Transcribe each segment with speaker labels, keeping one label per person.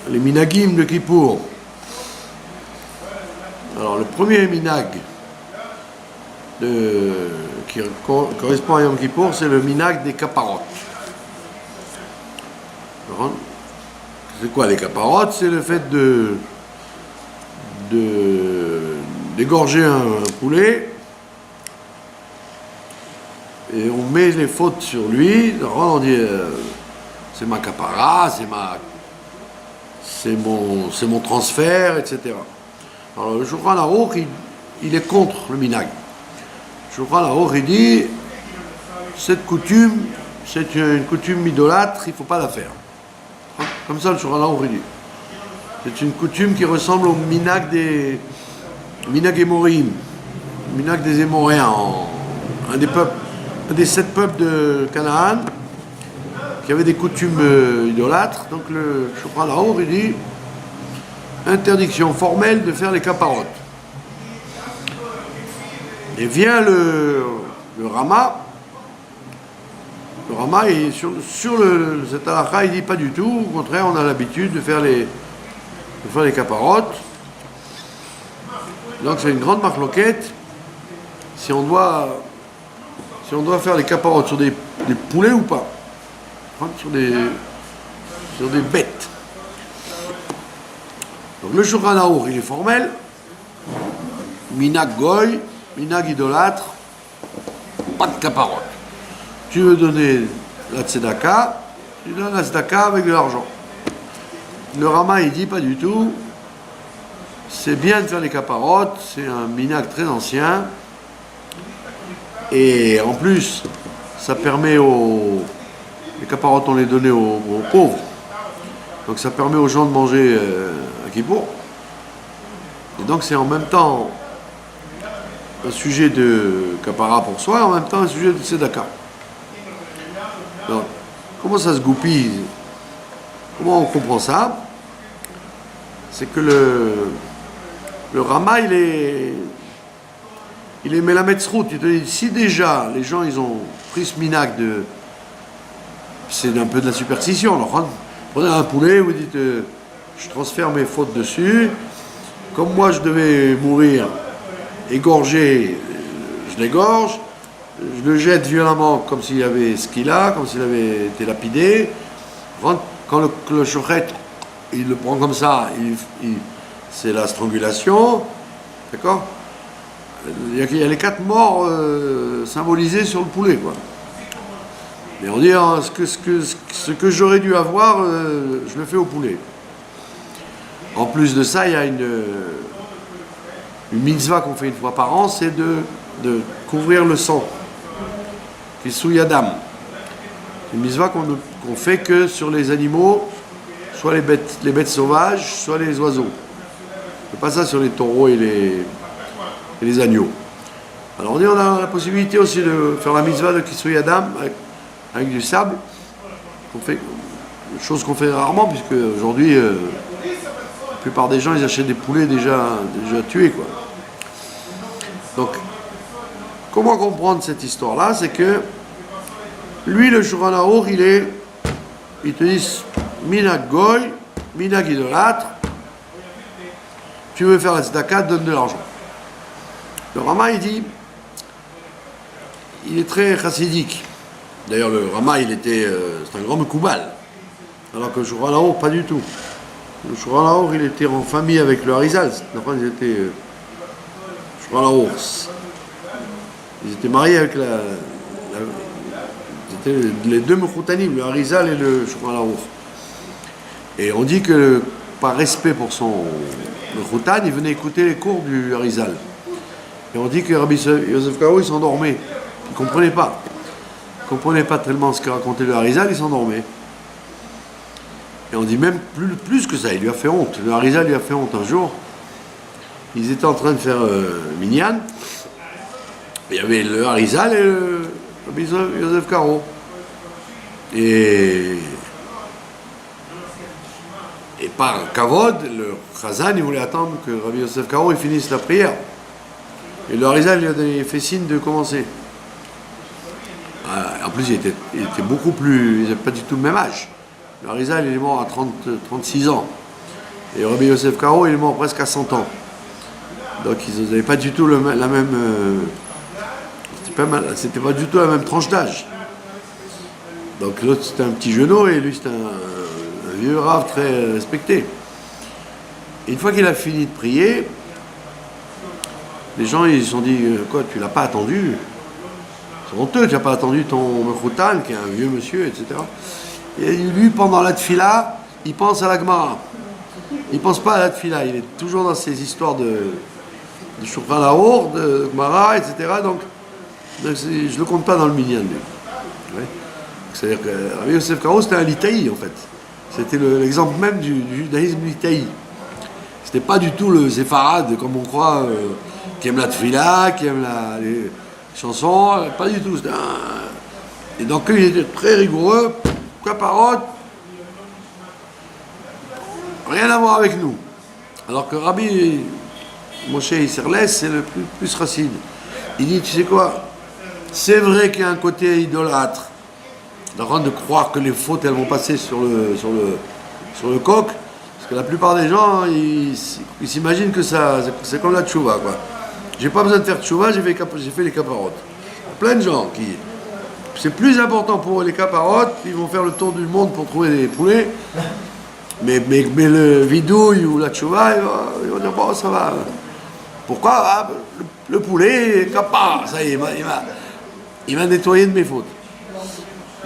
Speaker 1: les minagim de Kippour. Alors le premier minag qui correspond à Yom Kippour, c'est le minag des caparottes. C'est quoi les caparottes? C'est le fait d'égorger un poulet et on met les fautes sur lui. On dit c'est ma capara, c'est mon transfert, etc. Alors le Shulchan Aruch, il est contre le minag. Le Shulchan Aruch, il dit cette coutume, c'est une coutume idolâtre, il ne faut pas la faire. Comme ça le Shulchan Aruch, il dit. C'est une coutume qui ressemble au minag des Émorim, minag des Émoréens, un des 7 peuples de Canaan, qui avait des coutumes idolâtres. Donc le Shulchan Aruch, il dit interdiction formelle de faire les caparottes. Et vient le Rama. Le Rama, sur cet halakha, il dit pas du tout. Au contraire, on a l'habitude de faire les caparottes. Donc c'est une grande marloquette. Si on doit faire les caparottes sur des poulets ou pas, sur des bêtes. Donc le Shulchan Aruch, il est formel. Minag goy, minag idolâtre, pas de caparotte. Tu veux donner la tzedaka, tu donnes la tzedaka avec de l'argent. Le Rama, il dit pas du tout. C'est bien de faire les caparottes, c'est un minag très ancien. Et en plus, ça permet les caparottes, on les donnait aux pauvres. Donc ça permet aux gens de manger à Kippour. Et donc c'est en même temps un sujet de capara pour soi, et en même temps un sujet de tzedaka. Donc, comment ça se goupille? Comment on comprend ça? C'est que le Rama, il est Melamed Zchut. Il te dit, si déjà les gens ils ont pris ce minag c'est un peu de la superstition. Alors, prenez un poulet, vous dites je transfère mes fautes dessus. Comme moi je devais mourir égorgé, je l'égorge. Je le jette violemment comme s'il y avait ce qu'il a, comme s'il avait été lapidé. Quand le shochet, il le prend comme ça, c'est la strangulation. D'accord? Il y a les 4 morts symbolisés sur le poulet, quoi. Et on dit ce que j'aurais dû avoir, je le fais au poulet. En plus de ça, il y a une mitzvah qu'on fait une fois par an, c'est de couvrir le sang. Kisui Adam. Une mitzvah qu'on fait que sur les animaux, soit les bêtes sauvages, soit les oiseaux. On ne fait pas ça sur les taureaux et les agneaux. Alors on a la possibilité aussi de faire la mitzvah de Kisui Adam avec du sable, chose qu'on fait rarement, puisque aujourd'hui la plupart des gens ils achètent des poulets déjà tués, quoi. Donc comment comprendre cette histoire-là? C'est que lui, le Shulchan Aruch, il te dit minag goy, minag idolâtre, tu veux faire la tzedaka, donne de l'argent. Le Rama, il dit, il est très chassidique. D'ailleurs, le Rama, c'est un grand mekoubal, alors que le Shulchan Aruch, pas du tout. Le Shulchan Aruch, il était en famille avec le Harizal. Enfin, ils étaient mariés avec les deux Mechoutanim, le Harizal et le Shulchan Aruch. Et on dit que par respect pour son Mechoutan, il venait écouter les cours du Harizal. Et on dit que Rabbi Yosef Karo, il s'endormait. Il ne comprenait pas. Il ne comprenait pas tellement ce que racontait le Harizal, il s'endormait. Et on dit même plus que ça, il lui a fait honte. Le Harizal lui a fait honte un jour. Ils étaient en train de faire Minyan. Il y avait le Harizal et le Rabbi Yosef Karo. Et par Kavod, le Chazan, il voulait attendre que Rabbi Yosef Karo il finisse la prière. Et le Harizal, il a fait signe de commencer. En plus, il était beaucoup plus... Ils n'avaient pas du tout le même âge. Le Harizal, il est mort à 36 ans. Et Rabbi Yosef Karo, il est mort presque à 100 ans. Donc ils n'avaient pas du tout la même... c'était pas du tout la même tranche d'âge. Donc l'autre c'était un petit genou et lui c'était un vieux rave très respecté. Et une fois qu'il a fini de prier, les gens ils se sont dit quoi, tu l'as pas attendu? C'est honteux, tu n'as pas attendu ton Mechoutan, qui est un vieux monsieur, etc. Et lui, pendant la tfila, il pense à la Gemara. Il ne pense pas à la tfila, il est toujours dans ces histoires de Shulchan Arour, de Gemara, etc. Donc je ne le compte pas dans le minyan, lui. Ouais. C'est-à-dire que Rabbi Yosef Karo, c'était un litaï, en fait. C'était l'exemple même du judaïsme litaï. C'était pas du tout le séfarade, comme on croit, qui aime la tfila, qui aime les chansons, pas du tout. Et donc il était très rigoureux, caparotte, rien à voir avec nous. Alors que Rabbi Moshe Isserles, c'est le plus racine. Il dit, tu sais quoi, c'est vrai qu'il y a un côté idolâtre, de croire que les fautes elles vont passer sur le coq, parce que la plupart des gens, ils s'imaginent que c'est comme la tchouva, quoi. J'ai pas besoin de faire tchouva, j'ai fait les caparottes. Plein de gens qui... C'est plus important pour eux les caparottes, ils vont faire le tour du monde pour trouver des poulets, mais le vidouille ou la tchouva, ils vont dire, bon, ça va. Pourquoi? Le poulet, capa, ça y est, il m'a nettoyé de mes fautes.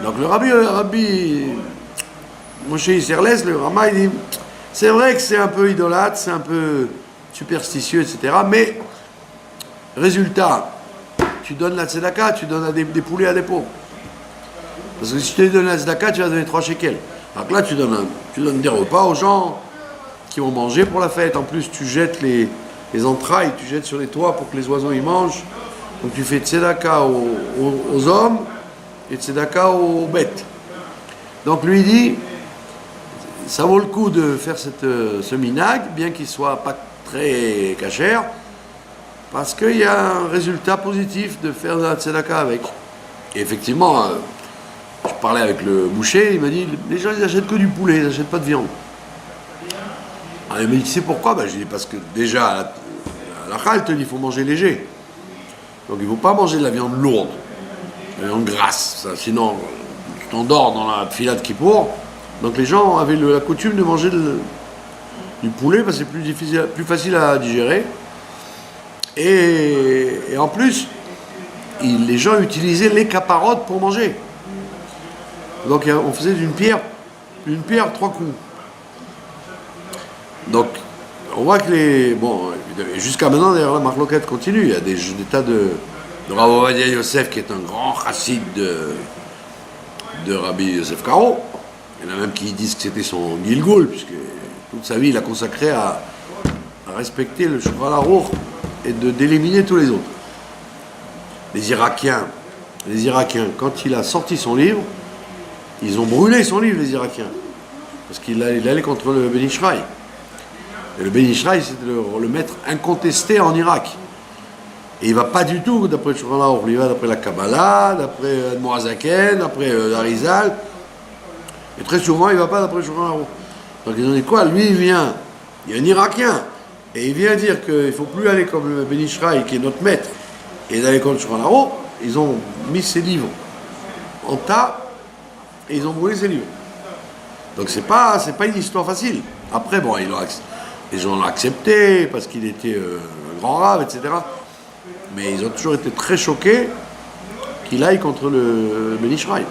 Speaker 1: Donc le rabbi Moshe Isserles, le Rama, il dit, c'est vrai que c'est un peu idolâtre, c'est un peu superstitieux, etc. Mais, résultat, tu donnes la tzedaka, tu donnes des poulets à des pauvres. Parce que si tu donnes la tzedaka, tu vas donner 3 shekels. Donc là, tu donnes des repas aux gens qui vont manger pour la fête. En plus, tu jettes les entrailles, tu jettes sur les toits pour que les oiseaux y mangent. Donc tu fais tzedaka aux hommes et tzedaka aux bêtes. Donc lui dit, ça vaut le coup de faire ce minag, bien qu'il soit pas très cachère, parce qu'il y a un résultat positif de faire de la tzedaka avec. Et effectivement, je parlais avec le boucher, il m'a dit, les gens ils n'achètent que du poulet, ils n'achètent pas de viande. Alors, il m'a dit, tu sais pourquoi? Je lui ai dit, parce que déjà, la halte, il faut manger léger. Donc il ne faut pas manger de la viande lourde, de la viande grasse, ça, sinon tu t'endors dans la fila de Kippour. Donc les gens avaient la coutume de manger du poulet parce que c'est plus facile à digérer. Et en plus, les gens utilisaient les caparottes pour manger. Donc on faisait d'une pierre 3 coups. Donc on voit que jusqu'à maintenant d'ailleurs la marloquette continue. Il y a des tas de Rav Ovadia Yosef qui est un grand chassid de Rabbi Yosef Karo. Il y en a même qui disent que c'était son Gilgoul, puisque toute sa vie il a consacré à respecter le Shulchan Arour et d'éliminer tous les autres. Les Irakiens, quand il a sorti son livre, ils ont brûlé son livre, les Irakiens, parce qu'il allait contre le Ben Ishraï. Et le Ben Ishraï, c'était le maître incontesté en Irak. Et il ne va pas du tout d'après le Shulchan Arour, il va d'après la Kabbalah, d'après Admor Hazaken, d'après l'Arizal. Et très souvent, il ne va pas d'après le Shulchan Arour. Donc ils ont dit quoi? Lui, il vient, il y a un Irakien, et il vient dire qu'il ne faut plus aller comme le Ben Ishraï, qui est notre maître, et d'aller contre le Shulchan Arour. Ils ont mis ses livres en tas, et ils ont brûlé ses livres. Donc c'est pas une histoire facile. Après, bon, les gens l'ont accepté, parce qu'il était un grand rave, etc. Mais ils ont toujours été très choqués qu'il aille contre le Ben Ishraï.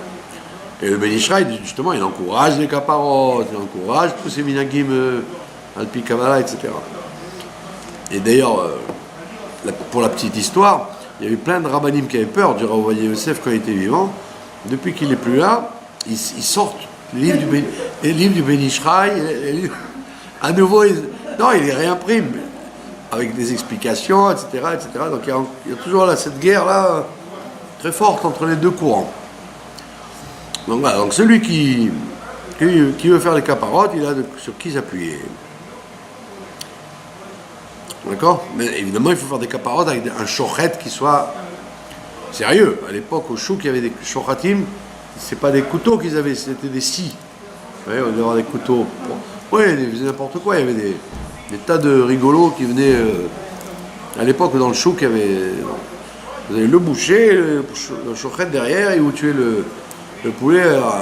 Speaker 1: Et le Ben Ishraï, justement, il encourage les caparottes, il encourage tous ces minagim Alpi Kabbalah, etc. Et d'ailleurs, pour la petite histoire, il y avait plein de rabbanim qui avaient peur du Rav Ovadia Yosef quand il était vivant. Depuis qu'il n'est plus là, ils sortent les livres du Ben Ishraï. À nouveau, il les réimprime avec des explications, etc. etc. Donc il y a toujours cette guerre-là très forte entre les deux courants. Donc voilà, donc celui qui veut faire les caparottes, il a sur qui s'appuyer. D'accord? Mais évidemment, il faut faire des caparottes avec un shochet qui soit sérieux. À l'époque, au chouk, il y avait des shochatim, c'est pas des couteaux qu'ils avaient, c'était des scies. Vous voyez, on devait avoir des couteaux Oui, ils faisaient n'importe quoi. Il y avait des tas de rigolos qui venaient. À l'époque, dans le chouk, il y avait. Vous avez le boucher, le chochet derrière, et vous tuez le poulet. Alors,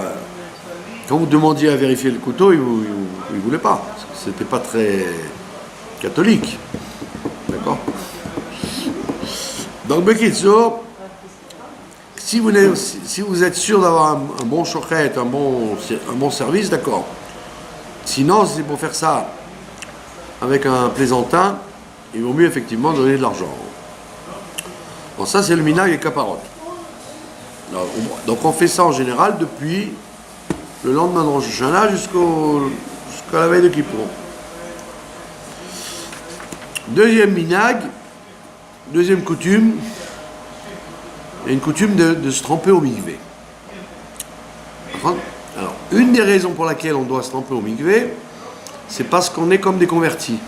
Speaker 1: quand vous demandiez à vérifier le couteau, il ne voulait pas. C'était pas très catholique. D'accord. Donc, Bekitso, si vous êtes sûr d'avoir un bon chochet, un bon service, d'accord. Sinon, c'est pour faire ça avec un plaisantin, il vaut mieux effectivement donner de l'argent. Bon, ça, c'est le minag et caparotte. Donc, on fait ça en général depuis le lendemain de Rosh Hashanah jusqu'à la veille de Kippour. Deuxième minag, deuxième coutume, il y a une coutume de se tremper au mikvé. Alors, une des raisons pour laquelle on doit se tremper au mikvé, c'est parce qu'on est comme des convertis.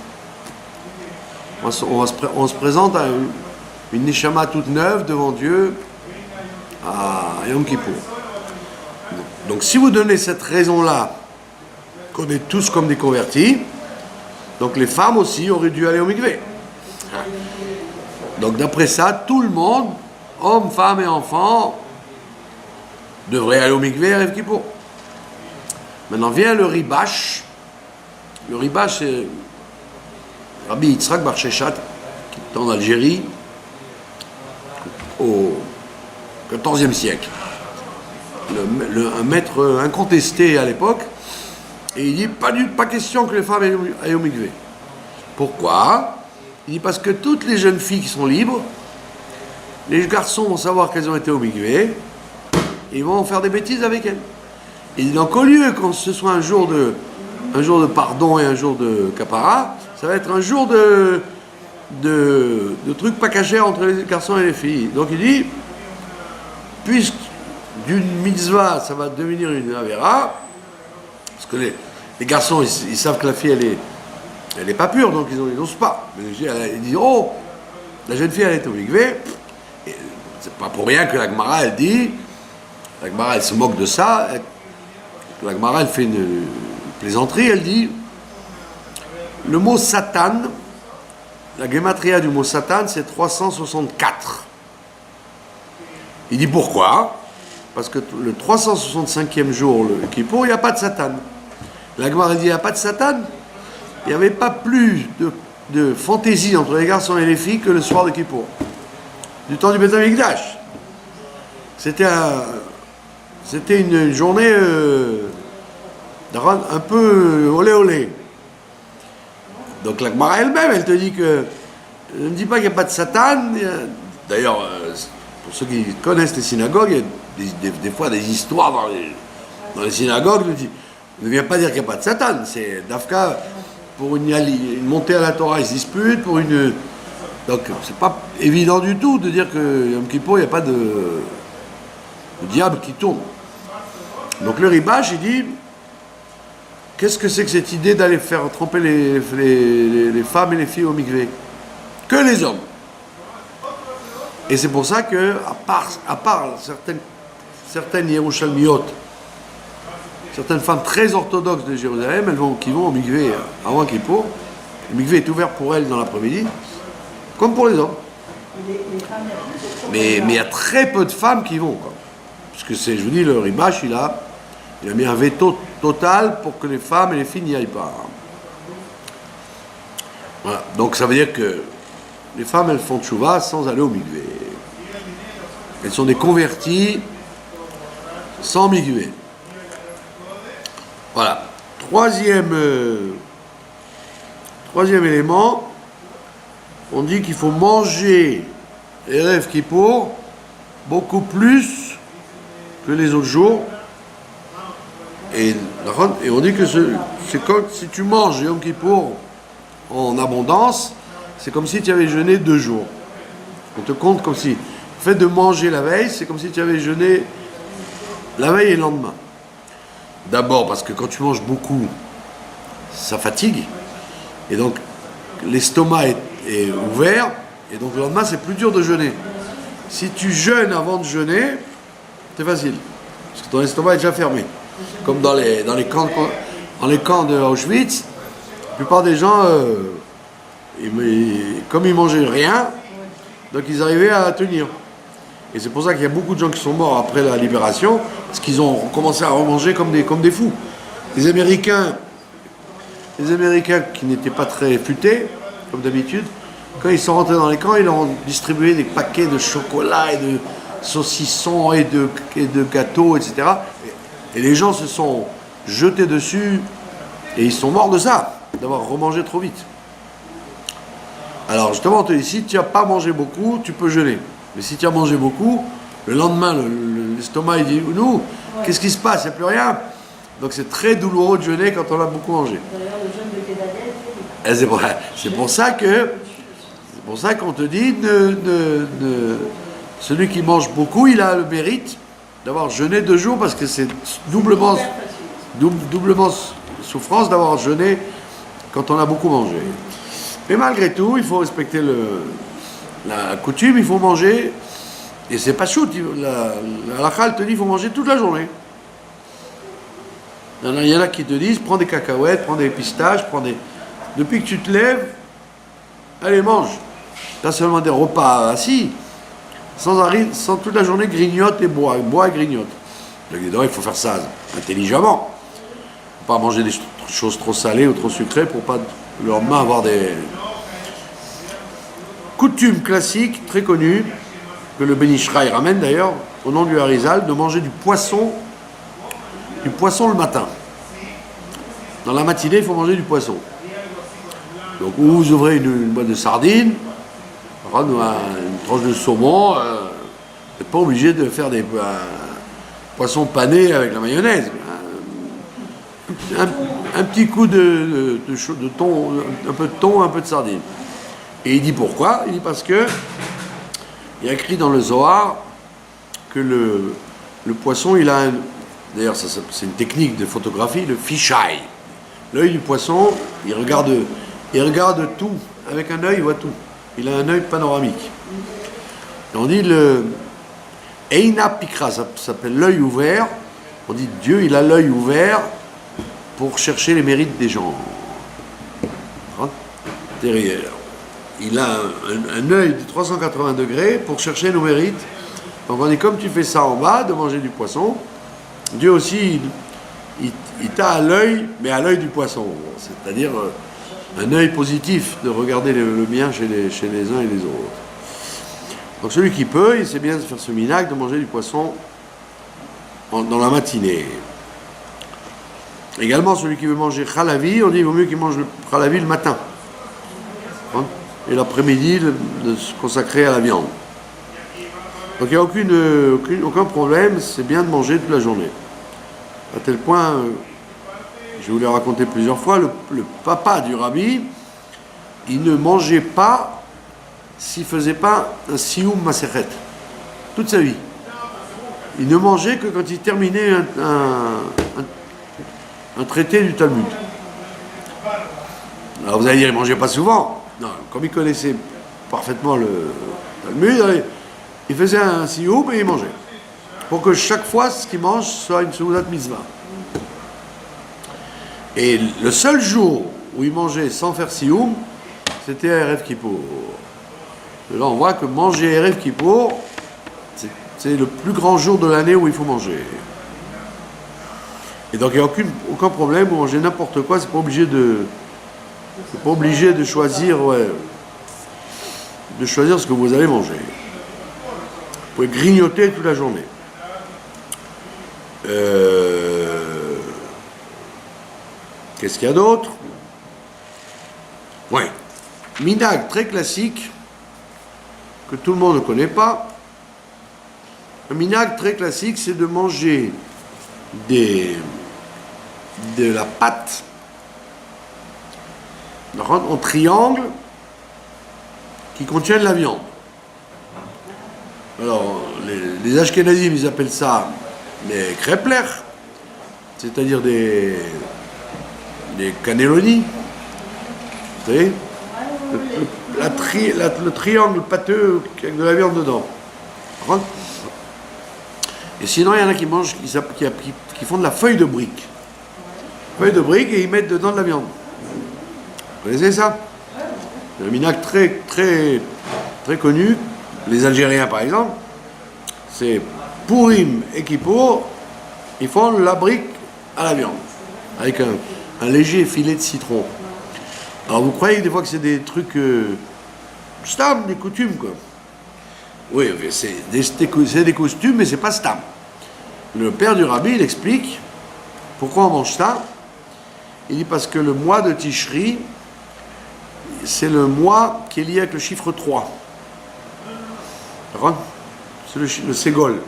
Speaker 1: On se présente à une neshama toute neuve devant Dieu à Yom Kippour. Donc si vous donnez cette raison-là, qu'on est tous comme des convertis, donc les femmes aussi auraient dû aller au mikvé. Donc d'après ça, tout le monde, hommes, femmes et enfants, devrait aller au mikvé à Yom Kippour. Maintenant vient le ribash. Le ribash, c'est Rabbi Yitzhak Bar Sheshat, qui est en Algérie, au XIVe siècle. Un maître incontesté à l'époque, et il dit pas question que les femmes aillent au mikvé. Pourquoi? Il dit parce que toutes les jeunes filles qui sont libres, les garçons vont savoir qu'elles ont été au mikvé, et ils vont faire des bêtises avec elles. Et donc au lieu que ce soit un jour de pardon et un jour de capara, ça va être un jour de trucs pas cachés entre les garçons et les filles. Donc il dit, puisque d'une mitzvah, ça va devenir une avera, parce que les garçons, ils savent que la fille, elle est pas pure, donc ils n'osent pas. Mais ils disent, oh, la jeune fille, elle est au mikvé. C'est pas pour rien que la Gemara, elle dit, la Gemara, elle se moque de ça, la Gemara, elle fait une plaisanterie, elle dit, le mot Satan, la gematria du mot Satan, c'est 364. Il dit pourquoi? Parce que le 365e jour, le Kippour, il n'y a pas de Satan. La Gemara dit, il n'y a pas de Satan. Il n'y avait pas plus de fantaisie entre les garçons et les filles que le soir de Kippour. Du temps du Beth Amikdash. C'était une journée un peu olé olé. Donc la Gemara elle-même, elle te dit que... Elle ne dit pas qu'il n'y a pas de Satan. D'ailleurs, pour ceux qui connaissent les synagogues, il y a des fois des histoires dans les synagogues. Ne vient pas dire qu'il n'y a pas de Satan. C'est d'Afka, pour une montée à la Torah, ils se disputent. Donc c'est pas évident du tout de dire que Yom Kippour, il n'y a pas de diable qui tourne. Donc le Ribash, il dit... Qu'est-ce que c'est que cette idée d'aller faire tremper les femmes et les filles au mikvé? Que les hommes. Et c'est pour ça que, à part certaines Yerushalmiot, certaines femmes très orthodoxes de Jérusalem, qui vont au mikvé avant Kippour, le mikvé est ouvert pour elles dans l'après-midi, comme pour les hommes. Mais il y a très peu de femmes qui vont, quoi. Parce que je vous dis, le Ribash, il a mis un veto total pour que les femmes et les filles n'y aillent pas. Voilà. Donc ça veut dire que les femmes, elles font tchouva sans aller au mikvé. Elles sont des converties sans mikvé. Voilà. Troisième élément, on dit qu'il faut manger Erev Kippour beaucoup plus que les autres jours. Et on dit que c'est comme si tu manges Yom Kippour en abondance, c'est comme si tu avais jeûné 2 jours. On te compte comme si, le fait de manger la veille, c'est comme si tu avais jeûné la veille et le lendemain. D'abord parce que quand tu manges beaucoup, ça fatigue, et donc l'estomac est ouvert, et donc le lendemain c'est plus dur de jeûner. Si tu jeûnes avant de jeûner, c'est facile, parce que ton estomac est déjà fermé. Comme dans les camps dans les camps de Auschwitz, la plupart des gens, comme ils mangeaient rien, donc ils arrivaient à tenir. Et c'est pour ça qu'il y a beaucoup de gens qui sont morts après la libération, parce qu'ils ont commencé à remanger comme des fous. Les Américains qui n'étaient pas très futés, comme d'habitude, quand ils sont rentrés dans les camps, ils leur ont distribué des paquets de chocolat et de saucissons et de gâteaux, etc. Et les gens se sont jetés dessus et ils sont morts de ça, d'avoir remangé trop vite. Alors justement, on te dit, si tu n'as pas mangé beaucoup, tu peux jeûner. Mais si tu as mangé beaucoup, le lendemain, l'estomac, il dit, nous, qu'est-ce qui se passe? Il n'y a plus rien. Donc c'est très douloureux de jeûner quand on a beaucoup mangé.
Speaker 2: D'ailleurs, le jeûne de Kédadel,
Speaker 1: c'est pour ça qu'on te dit, celui qui mange beaucoup, il a le mérite d'avoir jeûné 2 jours, parce que c'est doublement souffrance d'avoir jeûné quand on a beaucoup mangé. Mais malgré tout, il faut respecter la coutume, il faut manger, et c'est pas shoot, la halakha te dit qu'il faut manger toute la journée. Il y en a qui te disent, prends des cacahuètes, prends des pistaches, depuis que tu te lèves, allez, mange. Pas seulement des repas assis, sans toute la journée grignote et bois et grignote. Donc, il faut faire ça intelligemment. Il ne faut pas manger des choses trop salées ou trop sucrées pour pas le lendemain avoir des coutumes classiques très connues que le Ben Ishraï ramène d'ailleurs au nom du Harizal, de manger du poisson le matin. Dans la matinée, il faut manger du poisson. Donc, ou vous ouvrez une boîte de sardines, une tranche de saumon, vous n'êtes pas obligé de faire des poissons panés avec la mayonnaise. Un petit coup de thon, un peu de thon, un peu de sardine. Et il dit pourquoi? Il dit parce que il y a écrit dans le Zohar que le poisson, il a d'ailleurs c'est une technique de photographie, le fisheye. L'œil du poisson, il regarde tout. Avec un œil, il voit tout. Il a un œil panoramique. Et on dit le Eina Pikra, ça s'appelle l'œil ouvert. On dit Dieu, il a l'œil ouvert pour chercher les mérites des gens. Derrière. Il a un œil de 380 degrés pour chercher nos mérites. Donc on dit, comme tu fais ça en bas, de manger du poisson, Dieu aussi, il t'a à l'œil, mais à l'œil du poisson. C'est-à-dire un œil positif de regarder le bien chez les uns et les autres. Donc celui qui peut, il sait bien faire ce minag de manger du poisson dans la matinée. Également, celui qui veut manger chalavi, on dit qu'il vaut mieux qu'il mange le chalavi le matin. Et l'après-midi, de se consacrer à la viande. Donc il n'y a aucun problème, c'est bien de manger toute la journée. À tel point, je vous l'ai raconté plusieurs fois, le papa du rabbi, il ne mangeait pas s'il ne faisait pas un siyum masechet. Toute sa vie. Il ne mangeait que quand il terminait un traité du Talmud. Alors vous allez dire, il ne mangeait pas souvent. Non, comme il connaissait parfaitement le Talmud, il faisait un siyum et il mangeait. Pour que chaque fois, ce qu'il mange soit une seudat mitzvah. Et le seul jour où il mangeait sans faire siyum, c'était à Erev Kippour. Et là, on voit que manger Erev Kippour, c'est le plus grand jour de l'année où il faut manger. Et donc, il n'y a aucun problème, vous mangez n'importe quoi, c'est pas obligé de choisir, de choisir ce que vous allez manger. Vous pouvez grignoter toute la journée. Qu'est-ce qu'il y a d'autre? Ouais. Minag très classique, que tout le monde ne connaît pas. Un minag très classique, c'est de manger de la pâte en triangle qui contiennent la viande. Alors, les Ashkenazim, ils appellent ça des krepler, c'est-à-dire des cannelloni. Vous savez, le triangle pâteux avec de la viande dedans. Et sinon, il y en a qui mangent, qui font de la feuille de brique. feuille de brique et ils mettent dedans de la viande. Vous connaissez ça? C'est un minag très connu. Les Algériens, par exemple, c'est Pourim et Kippour, ils font la brique à la viande, avec un léger filet de citron. Alors vous croyez des fois que c'est des trucs stam, des coutumes, quoi. Oui, c'est des costumes, mais c'est pas stam. Le père du rabbi, il explique pourquoi on mange ça. Il dit parce que le mois de Tishri, c'est le mois qui est lié avec le chiffre 3. D'accord? C'est le ségol.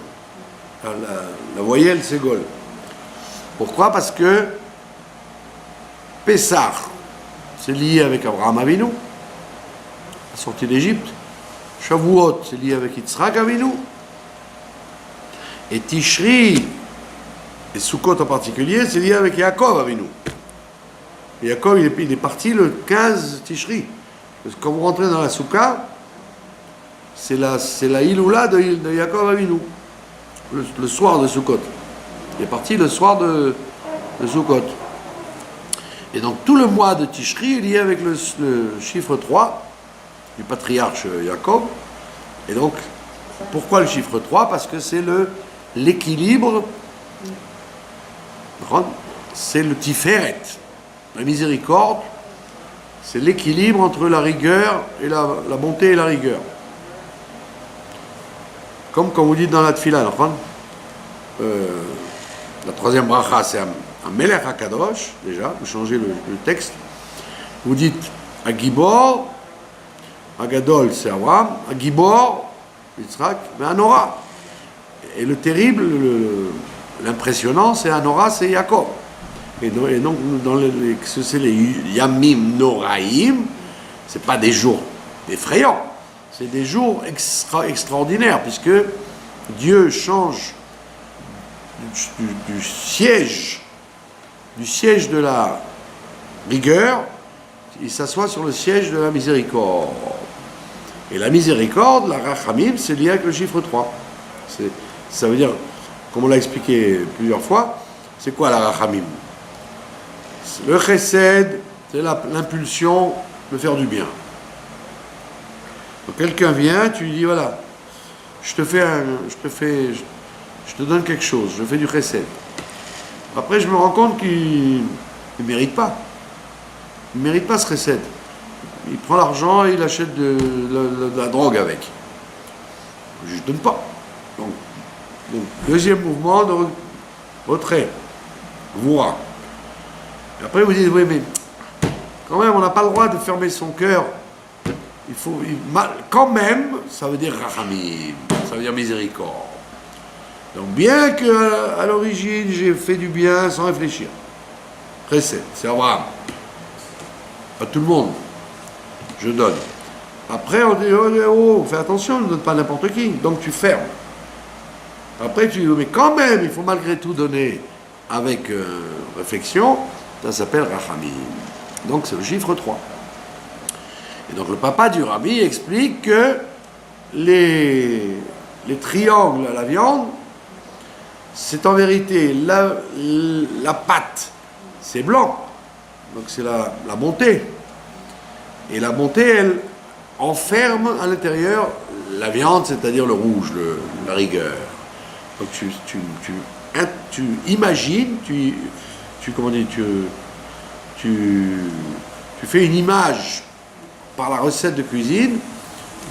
Speaker 1: La voyelle ségol. Pourquoi? Parce que Pessah, c'est lié avec Abraham Avinu, la sortie d'Égypte. Shavuot, c'est lié avec Yitzhak Avinu. Et Tishri, et Sukkot en particulier, c'est lié avec Yaakov Avinu. Et Yaakov, il est parti le 15 Tishri. Parce que quand vous rentrez dans la Soukha, c'est la Iloula de Yaakov Avinu, le soir de Sukkot. Il est parti le soir de Sukkot. Et donc tout le mois de Tishri est lié avec le chiffre 3 du patriarche Yaakov. Et donc, pourquoi le chiffre 3? Parce que c'est l'équilibre, c'est le Tiferet. La miséricorde, c'est l'équilibre entre la rigueur et la bonté et la rigueur. Comme quand vous dites dans la Tfila, la troisième bracha, c'est un Melech HaKadosh, déjà, vous changez le texte. Vous dites à Gibor, Agadol, c'est Abraham, à Gibor, Yitzhak, mais Anora. Et le terrible, l'impressionnant, c'est Anora, c'est Yaakov. Et donc, c'est les Yamim Noraïm, c'est pas des jours effrayants, c'est des jours extraordinaires, puisque Dieu change du siège de la rigueur, il s'assoit sur le siège de la miséricorde. Et la miséricorde, la Rachamim, c'est lié avec le chiffre 3. Ça veut dire, comme on l'a expliqué plusieurs fois, c'est quoi la Rachamim? Le chesed, c'est l'impulsion de faire du bien. Donc quelqu'un vient, tu lui dis voilà, je te donne quelque chose, je fais du chesed. Après je me rends compte qu'il ne mérite pas. Il ne mérite pas ce chesed. Il prend l'argent et il achète de la drogue avec. Je ne donne pas. Donc, deuxième mouvement de retrait. Voix. Et après vous dites, oui, mais quand même, on n'a pas le droit de fermer son cœur. Quand même, ça veut dire rachamim, ça veut dire miséricorde. Donc, bien qu'à l'origine, j'ai fait du bien sans réfléchir. Chesed, c'est Abraham. À tout le monde, je donne. Après, on dit, oh, fais attention, ne donne pas n'importe qui. Donc, tu fermes. Après, tu dis, mais quand même, il faut malgré tout donner avec réflexion. Ça s'appelle Rachamim. Donc c'est le chiffre 3. Et donc le papa du rabbi explique que les triangles à la viande, c'est en vérité la pâte, c'est blanc. Donc c'est la bonté. Et la bonté, elle enferme à l'intérieur la viande, c'est-à-dire le rouge, la rigueur. Donc tu imagines, tu fais une image par la recette de cuisine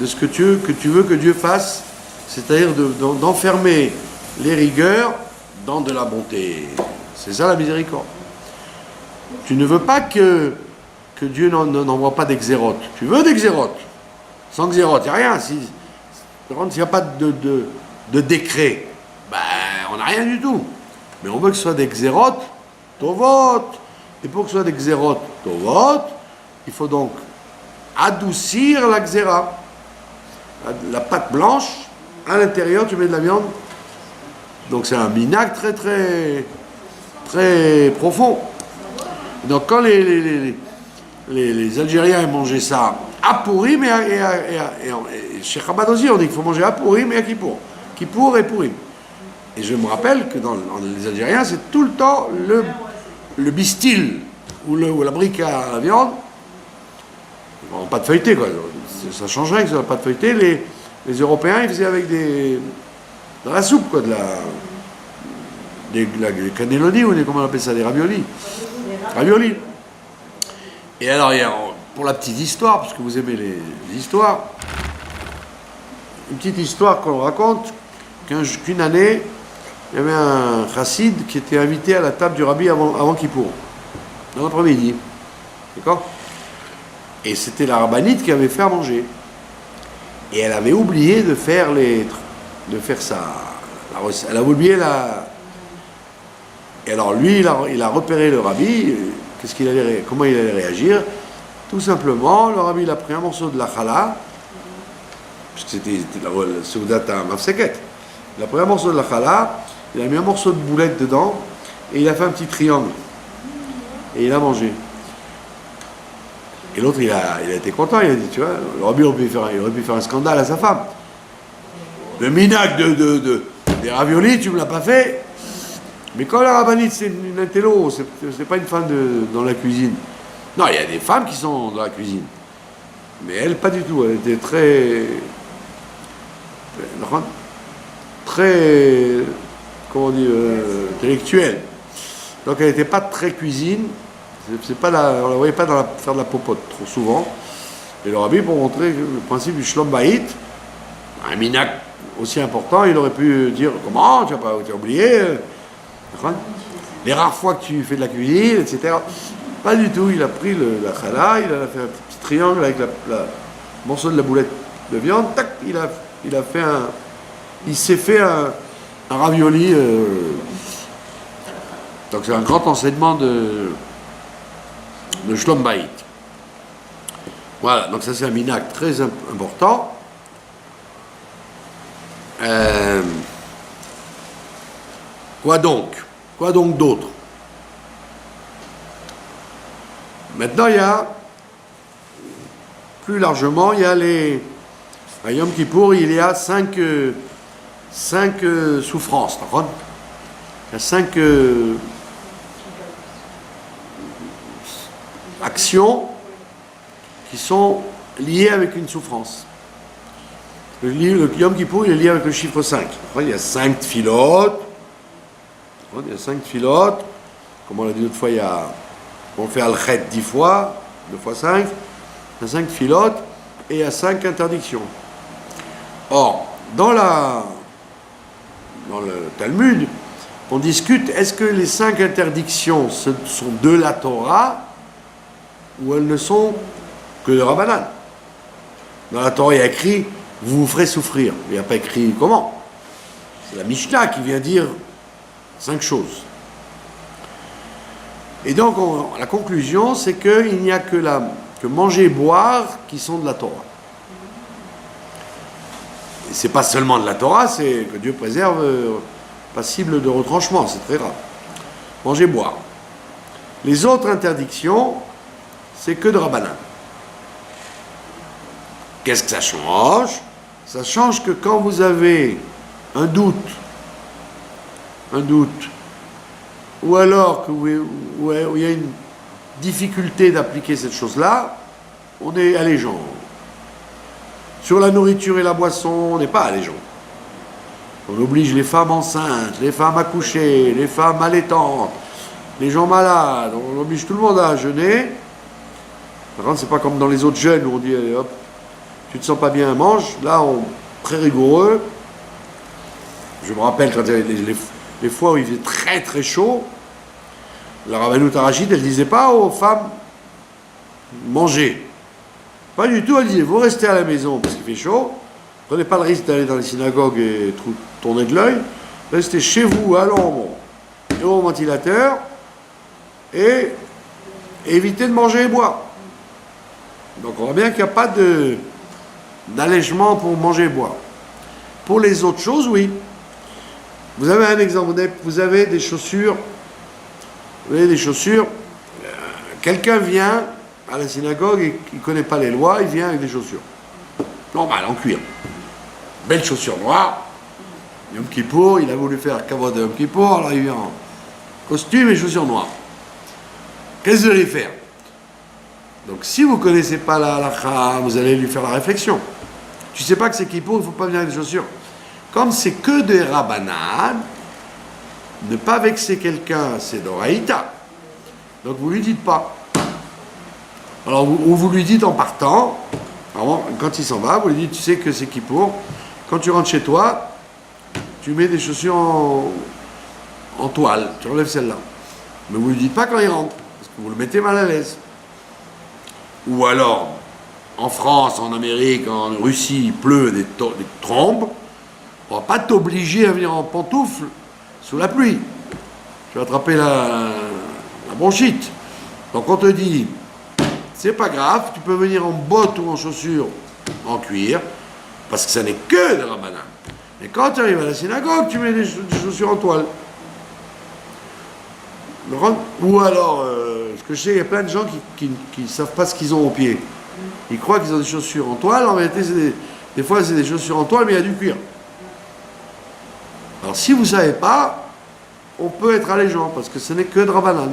Speaker 1: de ce que tu veux que Dieu fasse, c'est-à-dire d'enfermer les rigueurs dans de la bonté. C'est ça la miséricorde. Tu ne veux pas que Dieu n'envoie pas d'exérote. Tu veux d'exérote. Sans exérote, il n'y a rien. S'il n'y a pas de décret, ben, on n'a rien du tout. Mais on veut que ce soit d'exérote, tovot. Et pour que ce soit des xérot tovot, il faut donc adoucir la xéra. La pâte blanche, à l'intérieur, tu mets de la viande. Donc c'est un minag très très très profond. Donc quand les Algériens mangeaient ça à Pourim et chez Chabad aussi, on dit qu'il faut manger à Pourim et à Kippour. Kippour et Pourim. Et je me rappelle que dans les Algériens, c'est tout le temps le bistil ou la brique à la viande, bon, pas de feuilleté, quoi. Ça changerait que ça n'a pas de feuilleté. Les Européens, ils faisaient avec dans la soupe, quoi, des cannelloni, ou comment on appelle ça, des raviolis. Raviolis. Et alors, pour la petite histoire, parce que vous aimez les histoires, une petite histoire qu'on raconte, qu'une année, il y avait un chassid qui était invité à la table du rabbi avant Kippour, dans l'après-midi. D'accord? Et c'était la rabbinite qui avait fait à manger. Et elle avait oublié de faire ça. Elle avait oublié la... Et alors lui, il a repéré le rabbi, comment il allait réagir. Tout simplement, le rabbi il a pris un morceau de la challah, puisque c'était la Seudat à Mafseket. Il a pris un morceau de la challah, il a mis un morceau de boulette dedans, et il a fait un petit triangle. Et il a mangé. Et l'autre, il a été content, il a dit, tu vois, le rabbi aurait pu faire un scandale à sa femme. Le minac des raviolis, tu me l'as pas fait. Mais quand la rabbinite, c'est une intello, c'est pas une femme dans la cuisine. Non, il y a des femmes qui sont dans la cuisine. Mais elle, pas du tout. Elle était très, comment on dit, intellectuelle. Donc elle n'était pas très cuisine. On la voyait pas faire de la popote trop souvent. Et le rabbi, pour montrer le principe du shlom bayit, un minac aussi important, il aurait pu dire, comment, tu as oublié les rares fois que tu fais de la cuisine, etc. Pas du tout, il a pris la challah, il a fait un petit triangle avec le morceau de la boulette de viande, tac, il s'est fait un ravioli. Donc c'est un grand enseignement de Shlom Bayit. Voilà, donc ça c'est un minac très important. Quoi donc d'autre? Maintenant, il y a, plus largement, il y a à Yom Kippour, il y a cinq souffrances. Il y a 5 actions qui sont liées avec une souffrance. Le Yom Kippour, il est lié avec le chiffre 5. Il y a 5 tfilotes. Il y a 5 tfilotes. Comme on l'a dit l'autre fois, on fait al-khet 10 fois, 2 fois 5. Il y a 5 tfilotes et il y a 5 interdictions. Or, dans le Talmud, on discute, est-ce que les 5 interdictions sont de la Torah ou elles ne sont que de Rabbanan? Dans la Torah, il y a écrit « vous vous ferez souffrir ». Il n'y a pas écrit comment. C'est la Mishnah qui vient dire 5 choses. Et donc, la conclusion, c'est qu'il n'y a que manger et boire qui sont de la Torah. Et c'est pas seulement de la Torah, c'est que Dieu préserve passible de retranchement, c'est très grave. Manger et boire. Les autres interdictions, c'est que de Rabbanan. Qu'est-ce que ça change? Ça change que quand vous avez un doute, ou alors où il y a une difficulté d'appliquer cette chose-là, on est allégeant. Sur la nourriture et la boisson, on n'est pas allégeant. On oblige les femmes enceintes, les femmes accouchées, les femmes allaitantes, les gens malades, on oblige tout le monde à jeûner. Par contre, c'est pas comme dans les autres jeûnes où on dit allez, hop, tu te sens pas bien, mange. Là, très rigoureux. Je me rappelle quand il y avait les fois où il faisait très très chaud, la Rabbanout Harachit, elle disait pas aux femmes mangez. Pas du tout, elle disait vous restez à la maison parce qu'il fait chaud, prenez pas le risque d'aller dans les synagogues et tourner de l'œil, restez chez vous à l'ombre et au ventilateur et évitez de manger et boire. Donc on voit bien qu'il n'y a pas d'allègement pour manger et boire. Pour les autres choses, oui. Vous avez un exemple, vous avez des chaussures, quelqu'un vient à la synagogue et qui ne connaît pas les lois, il vient avec des chaussures. Normal, en cuir. Belle chaussure noire. Yom Kippour, il a voulu faire kavod de Yom Kippour, alors il vient en costume et chaussures noires. Qu'est-ce que vous allez faire? Donc si vous ne connaissez pas la halakha, vous allez lui faire la réflexion. Tu ne sais pas que c'est Kippour, il ne faut pas venir avec des chaussures. Comme c'est que des rabanan, ne pas vexer quelqu'un, c'est d'oraïta. Donc vous ne lui dites pas. Alors vous lui dites en partant, quand il s'en va, vous lui dites, tu sais que c'est Kippour, quand tu rentres chez toi, tu mets des chaussures en toile, tu enlèves celle-là. Mais vous ne lui dites pas quand il rentre, parce que vous le mettez mal à l'aise. Ou alors, en France, en Amérique, en Russie, il pleut des trombes, on ne va pas t'obliger à venir en pantoufles sous la pluie. Tu vas attraper la bronchite. Donc on te dit, c'est pas grave, tu peux venir en bottes ou en chaussures en cuir, parce que ça n'est que de rabanan. Et quand tu arrives à la synagogue, tu mets des chaussures en toile. Ou alors, ce que je sais, il y a plein de gens qui ne savent pas ce qu'ils ont aux pieds. Ils croient qu'ils ont des chaussures en toile, en réalité, des fois c'est des chaussures en toile, mais il y a du cuir. Alors si vous ne savez pas, on peut être allégeant, parce que ce n'est que de rabanan.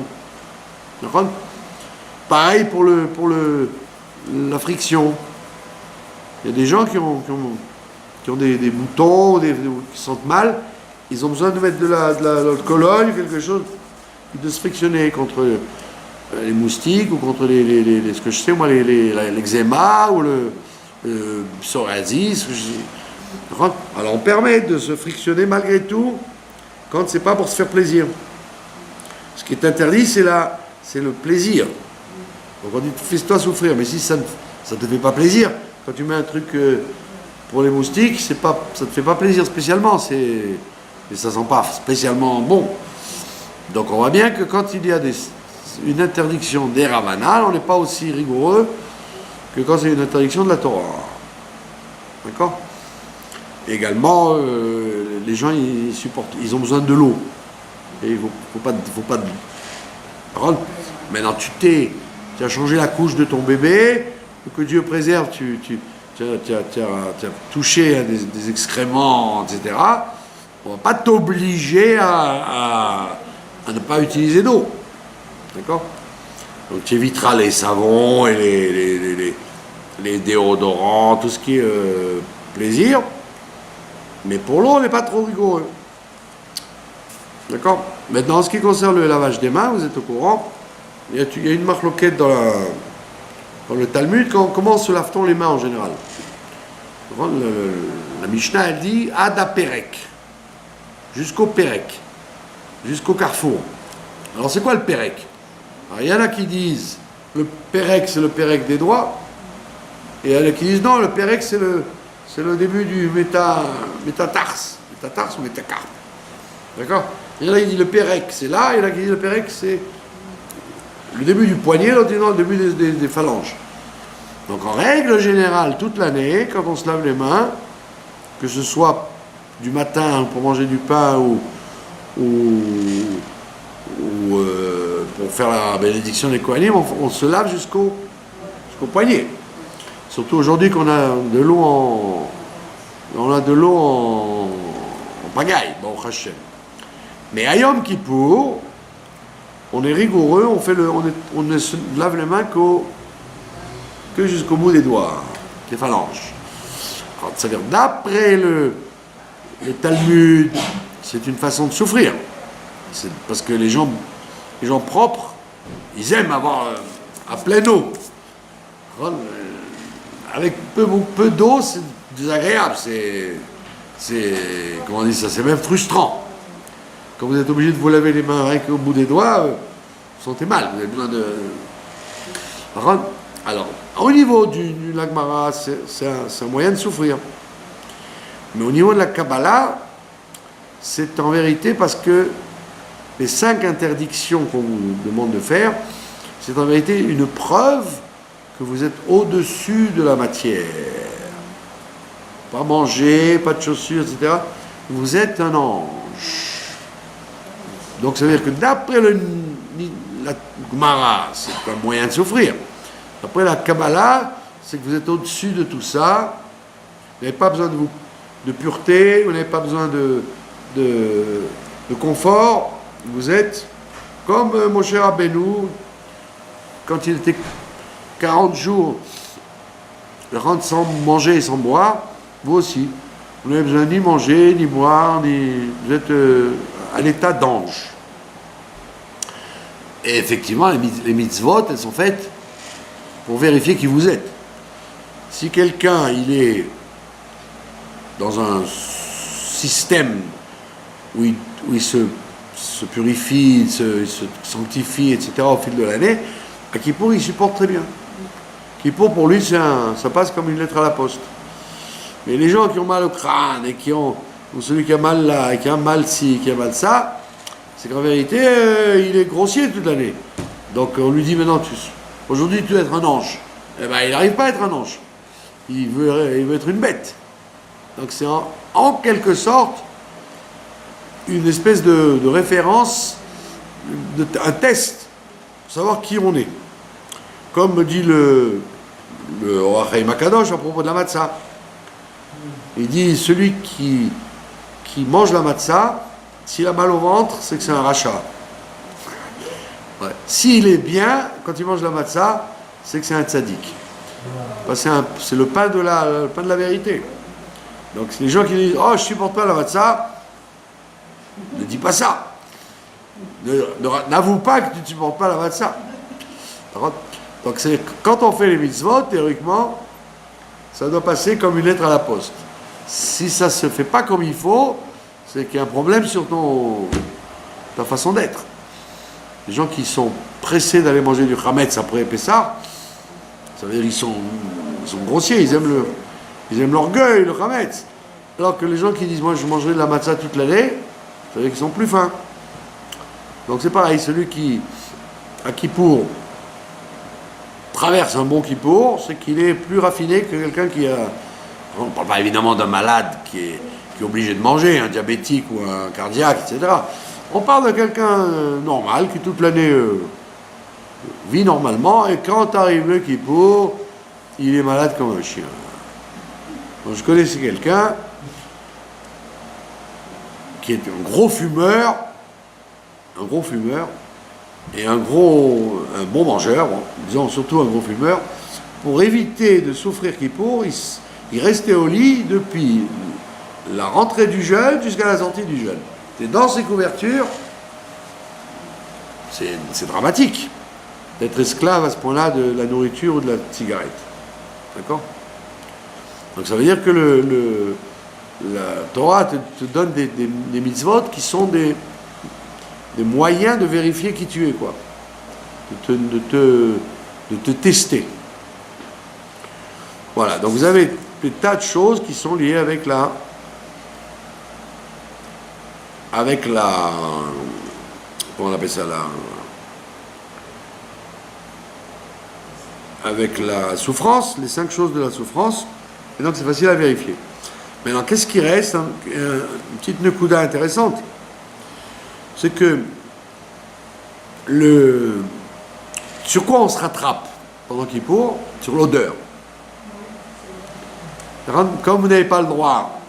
Speaker 1: D'accord? Pareil pour la friction. Il y a des gens qui ont des boutons, qui se sentent mal, ils ont besoin de mettre de l'eau de Cologne, quelque chose, de se frictionner contre les moustiques ou contre ce que je sais moi, l'eczéma ou le psoriasis. Alors on permet de se frictionner malgré tout quand c'est pas pour se faire plaisir. Ce qui est interdit, c'est le plaisir. Donc on dit fais-toi souffrir, mais si ça ne te fait pas plaisir, quand tu mets un truc pour les moustiques, ça ne te fait pas plaisir spécialement, et ça sent pas spécialement bon. Donc on voit bien que quand il y a une interdiction des rabanan, on n'est pas aussi rigoureux que quand c'est une interdiction de la Torah. D'accord? Également, les gens ils ont besoin de l'eau. Et il ne faut pas de l'eau. Maintenant tu as changé la couche de ton bébé, que Dieu préserve, tu as touché à des excréments, etc. On ne va pas t'obliger à ne pas utiliser d'eau. D'accord? Donc tu éviteras les savons et les déodorants, tout ce qui est plaisir. Mais pour l'eau, on n'est pas trop rigoureux. D'accord? Maintenant, en ce qui concerne le lavage des mains, vous êtes au courant, il y a une marloquette dans le Talmud, comment se lave-t-on les mains en général? La Mishnah, elle dit Ada Perek, jusqu'au Perek, jusqu'au carrefour. Alors c'est quoi le Perek? Alors il y en a qui disent le Perek c'est le Perek des doigts, et il y en a qui disent non, le Perek c'est le début du métatarse ou métacarpe. D'accord? Il y en a qui disent le Perek c'est là, et il y en a qui disent le Perek c'est le début du poignet, l'autre dit non, le début des phalanges. Donc en règle générale, toute l'année, quand on se lave les mains, que ce soit du matin pour manger du pain ou pour faire la bénédiction des Kohanim, on se lave jusqu'au poignet. Surtout aujourd'hui qu'on a de l'eau en pagaille, bon Hachem. Mais à Yom Kippour, on est rigoureux, on ne se lave les mains que jusqu'au bout des doigts, les phalanges. Alors, c'est-à-dire, d'après le Talmud, c'est une façon de souffrir. C'est parce que les gens propres, ils aiment avoir à pleine eau. Avec peu d'eau, c'est désagréable. Comment on dit ça? C'est même frustrant. Quand vous êtes obligé de vous laver les mains avec au bout des doigts, vous sentez mal. Vous avez besoin de. Alors, au niveau du Lagmara, c'est un moyen de souffrir. Mais au niveau de la Kabbalah, c'est en vérité parce que les 5 interdictions qu'on vous demande de faire, c'est en vérité une preuve que vous êtes au-dessus de la matière. Pas manger, pas de chaussures, etc. Vous êtes un ange. Donc ça veut dire que d'après la Gemara, c'est un moyen de souffrir. Après la Kabbalah, c'est que vous êtes au-dessus de tout ça. Vous n'avez pas besoin de pureté, vous n'avez pas besoin de confort. Vous êtes comme Moshe Rabbeinu, quand il était 40 jours, rentre sans manger et sans boire, vous aussi. Vous n'avez besoin ni manger, ni boire, vous êtes à l'état d'ange. Et effectivement, les mitzvot, elles sont faites pour vérifier qui vous êtes. Si quelqu'un, il est dans un système où il se purifie, il se sanctifie, etc. au fil de l'année, à Kippour, il supporte très bien. Kippour, pour lui, ça passe comme une lettre à la poste. Mais les gens qui ont mal au crâne, ou celui qui a mal là, et qui a mal ci, qui a mal ça, c'est qu'en vérité, il est grossier toute l'année. Donc on lui dit maintenant, aujourd'hui tu dois être un ange. Eh bien, il n'arrive pas à être un ange. Il veut être une bête. Donc c'est en quelque sorte une espèce de référence, un test, pour savoir qui on est. Comme me dit le Ohr HaChaim HaKadosh à propos de la matzah. Il dit, celui qui mange la matzah, s'il a mal au ventre, c'est que c'est un rachat. Ouais. S'il est bien, quand il mange la matzah, c'est que c'est un tzaddik. Parce que c'est le pain de la vérité. Donc les gens qui disent, oh je supporte pas la matzah, ne dis pas ça. N'avoue pas que tu ne supportes pas la matzah. Donc quand on fait les mitzvot, théoriquement, ça doit passer comme une lettre à la poste. Si ça ne se fait pas comme il faut, c'est qu'il y a un problème sur ta façon d'être. Les gens qui sont pressés d'aller manger du chametz après Pessah, ça veut dire qu'ils sont grossiers, ils aiment l'orgueil, le chametz. Alors que les gens qui disent, moi je mangerai de la matzah toute l'année, ça veut dire qu'ils sont plus fins. Donc c'est pareil, celui qui, à Kippour, traverse un bon Kippour, c'est qu'il est plus raffiné que quelqu'un qui a... On ne parle pas évidemment d'un malade qui est obligé de manger, un diabétique ou un cardiaque, etc. On parle de quelqu'un normal qui toute l'année vit normalement, et quand arrive le Kippour, il est malade comme un chien. Donc, je connaissais quelqu'un qui est un gros fumeur et un bon mangeur, bon, disons surtout un gros fumeur. Pour éviter de souffrir Kippour, il restait au lit depuis la rentrée du jeûne jusqu'à la sortie du jeûne. Et dans ces couvertures, c'est dramatique d'être esclave à ce point-là de la nourriture ou de la cigarette. D'accord ? Donc ça veut dire que la Torah te donne des mitzvot qui sont des moyens de vérifier qui tu es, quoi. De te tester. Voilà, donc vous avez des tas de choses qui sont liées avec la comment on appelle ça, avec la souffrance, les 5 choses de la souffrance, et donc c'est facile à vérifier. Maintenant, qu'est-ce qui reste, une petite nekuda intéressante, c'est que sur quoi on se rattrape pendant Kippour? Sur l'odeur. Quand vous n'avez pas le droit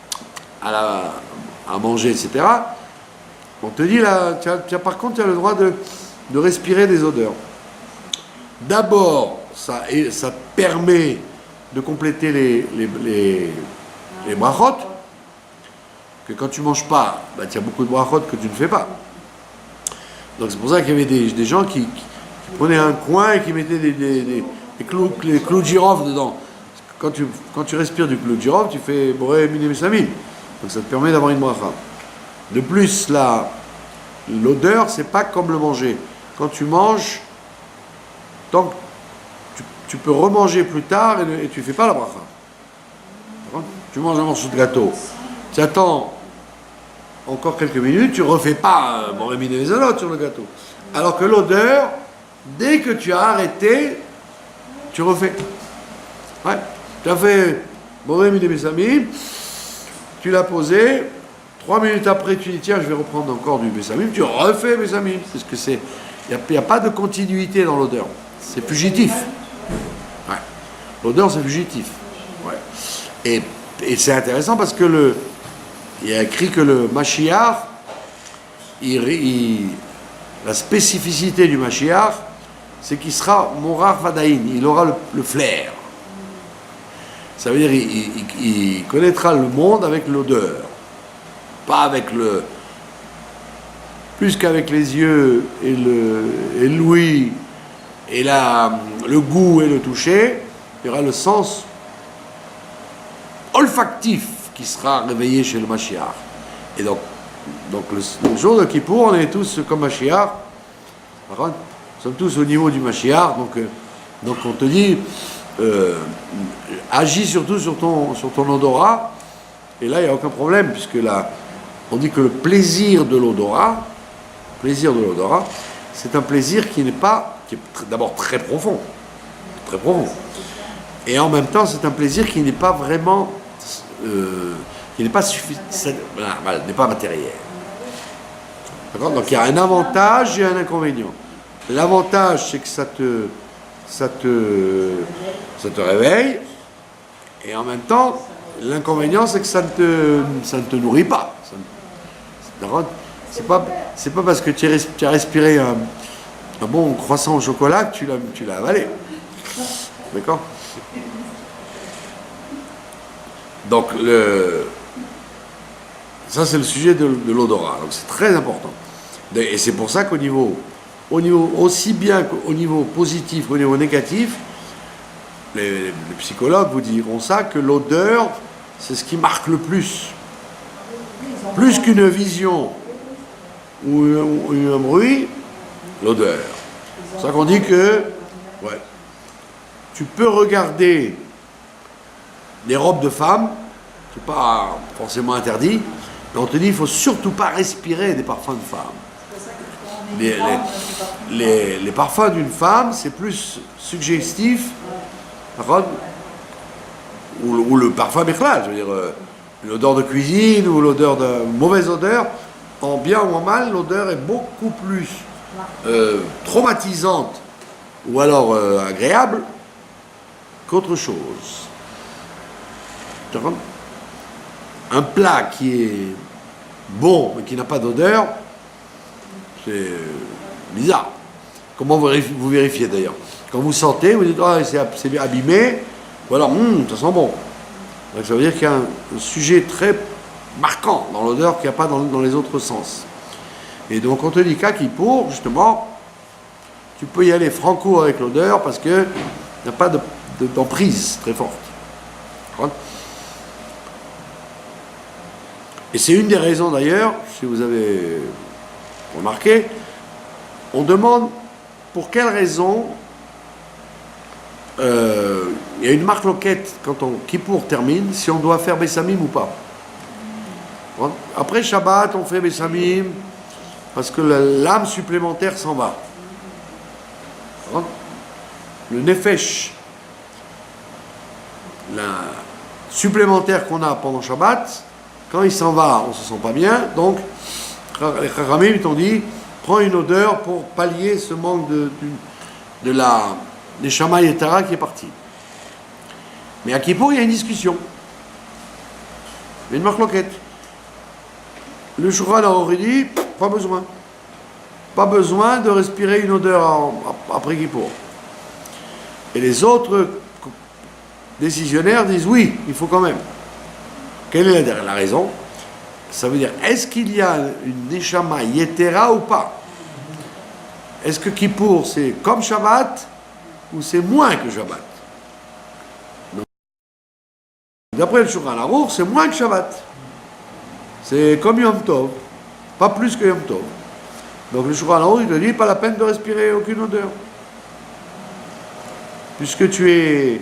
Speaker 1: à manger, etc., on te dit là, par contre, tu as le droit de respirer des odeurs. D'abord, ça permet de compléter les brachot, que quand tu ne manges pas, tu as beaucoup de brachot que tu ne fais pas. Donc c'est pour ça qu'il y avait des gens qui prenaient un coin et qui mettaient des clous de girofle dedans. Quand tu respires du clou de girofle, tu fais boré miné samim. Donc ça te permet d'avoir une bracha. De plus, l'odeur, c'est pas comme le manger. Quand tu manges, donc tu peux remanger plus tard et tu fais pas la bracha. Tu manges un morceau de gâteau, tu attends encore quelques minutes, tu refais pas boré miné zalot sur le gâteau. Alors que l'odeur, dès que tu as arrêté, tu refais. Ouais. Tu as fait boré miné samim, tu l'as posé. 3 minutes après, tu dis, tiens, je vais reprendre encore du bessamim, tu refais bessamim. Parce que il n'y a pas de continuité dans l'odeur. C'est fugitif. Ouais. L'odeur, c'est fugitif. Ouais. Et c'est intéressant parce que il y a écrit que le Mashiach, la spécificité du Mashiach, c'est qu'il sera Morar Vadaïn, il aura le flair. Ça veut dire il connaîtra le monde avec l'odeur, pas avec le... plus qu'avec les yeux et l'ouïe et le goût et le toucher, il y aura le sens olfactif qui sera réveillé chez le Mashiach. Et donc le jour de Kippour, on est tous comme Mashiach. Par contre, nous sommes tous au niveau du Mashiach. Donc on te dit, agis surtout sur ton odorat. Et là, il n'y a aucun problème, puisque là, on dit que le plaisir de l'odorat, c'est un plaisir qui est d'abord très profond. Très profond. Et en même temps, c'est un plaisir qui n'est pas vraiment... qui n'est pas suffisant, n'est pas matériel. D'accord ? Donc il y a un avantage et un inconvénient. L'avantage, c'est que ça te réveille, et en même temps, l'inconvénient, c'est que ça ne te nourrit pas. D'accord ? C'est pas parce que tu as respiré un bon croissant au chocolat que tu l'as avalé. D'accord ? Donc, ça c'est le sujet de l'odorat. Donc c'est très important. Et c'est pour ça qu'au niveau aussi bien qu'au niveau positif qu'au niveau négatif, les psychologues vous diront ça, que l'odeur, c'est ce qui marque le plus. Plus qu'une vision ou un bruit, l'odeur. C'est pour ça qu'on dit que tu peux regarder des robes de femmes, c'est pas forcément interdit, mais on te dit il ne faut surtout pas respirer des parfums de femmes. Les parfums d'une femme, c'est plus suggestif, ou le parfum Bichlal, je veux dire, l'odeur de cuisine ou l'odeur de mauvaise odeur, en bien ou en mal, l'odeur est beaucoup plus traumatisante ou alors agréable qu'autre chose. Un plat qui est bon mais qui n'a pas d'odeur, c'est bizarre. Comment vous vérifiez d'ailleurs? Quand vous sentez, vous dites c'est abîmé, ou alors ça sent bon. Donc ça veut dire qu'il y a un sujet très marquant dans l'odeur qu'il n'y a pas dans les autres sens. Et donc on te dit qu'à Kippour, justement, tu peux y aller franco avec l'odeur parce qu'il n'y a pas d'emprise très forte. Et c'est une des raisons d'ailleurs, si vous avez remarqué, on demande pour quelle raison il y a une marque loquette quand Kippour termine, si on doit faire Bessamim ou pas. Après Shabbat, on fait Bessamim parce que l'âme supplémentaire s'en va. Le Nefesh, la supplémentaire qu'on a pendant Shabbat, quand il s'en va, on ne se sent pas bien. Donc, les Chachamim, ils t'ont dit, prends une odeur pour pallier ce manque de la Neshama Yetara qui est parti. Mais à Kippour, il y a une discussion. Il y a une marque loquette. Le Shulchan aurait dit, pas besoin. Pas besoin de respirer une odeur après Kippour. Et les autres décisionnaires disent, oui, il faut quand même. Quelle est la raison? Ça veut dire, est-ce qu'il y a une Neshama Yetera ou pas? Est-ce que Kippour, c'est comme Shabbat ou c'est moins que Shabbat? Donc, d'après le Shulchan Aruch, c'est moins que Shabbat. C'est comme Yom Tov, pas plus que Yom Tov. Donc le Shulchan Aruch, il te dit, pas la peine de respirer aucune odeur. Puisque tu es,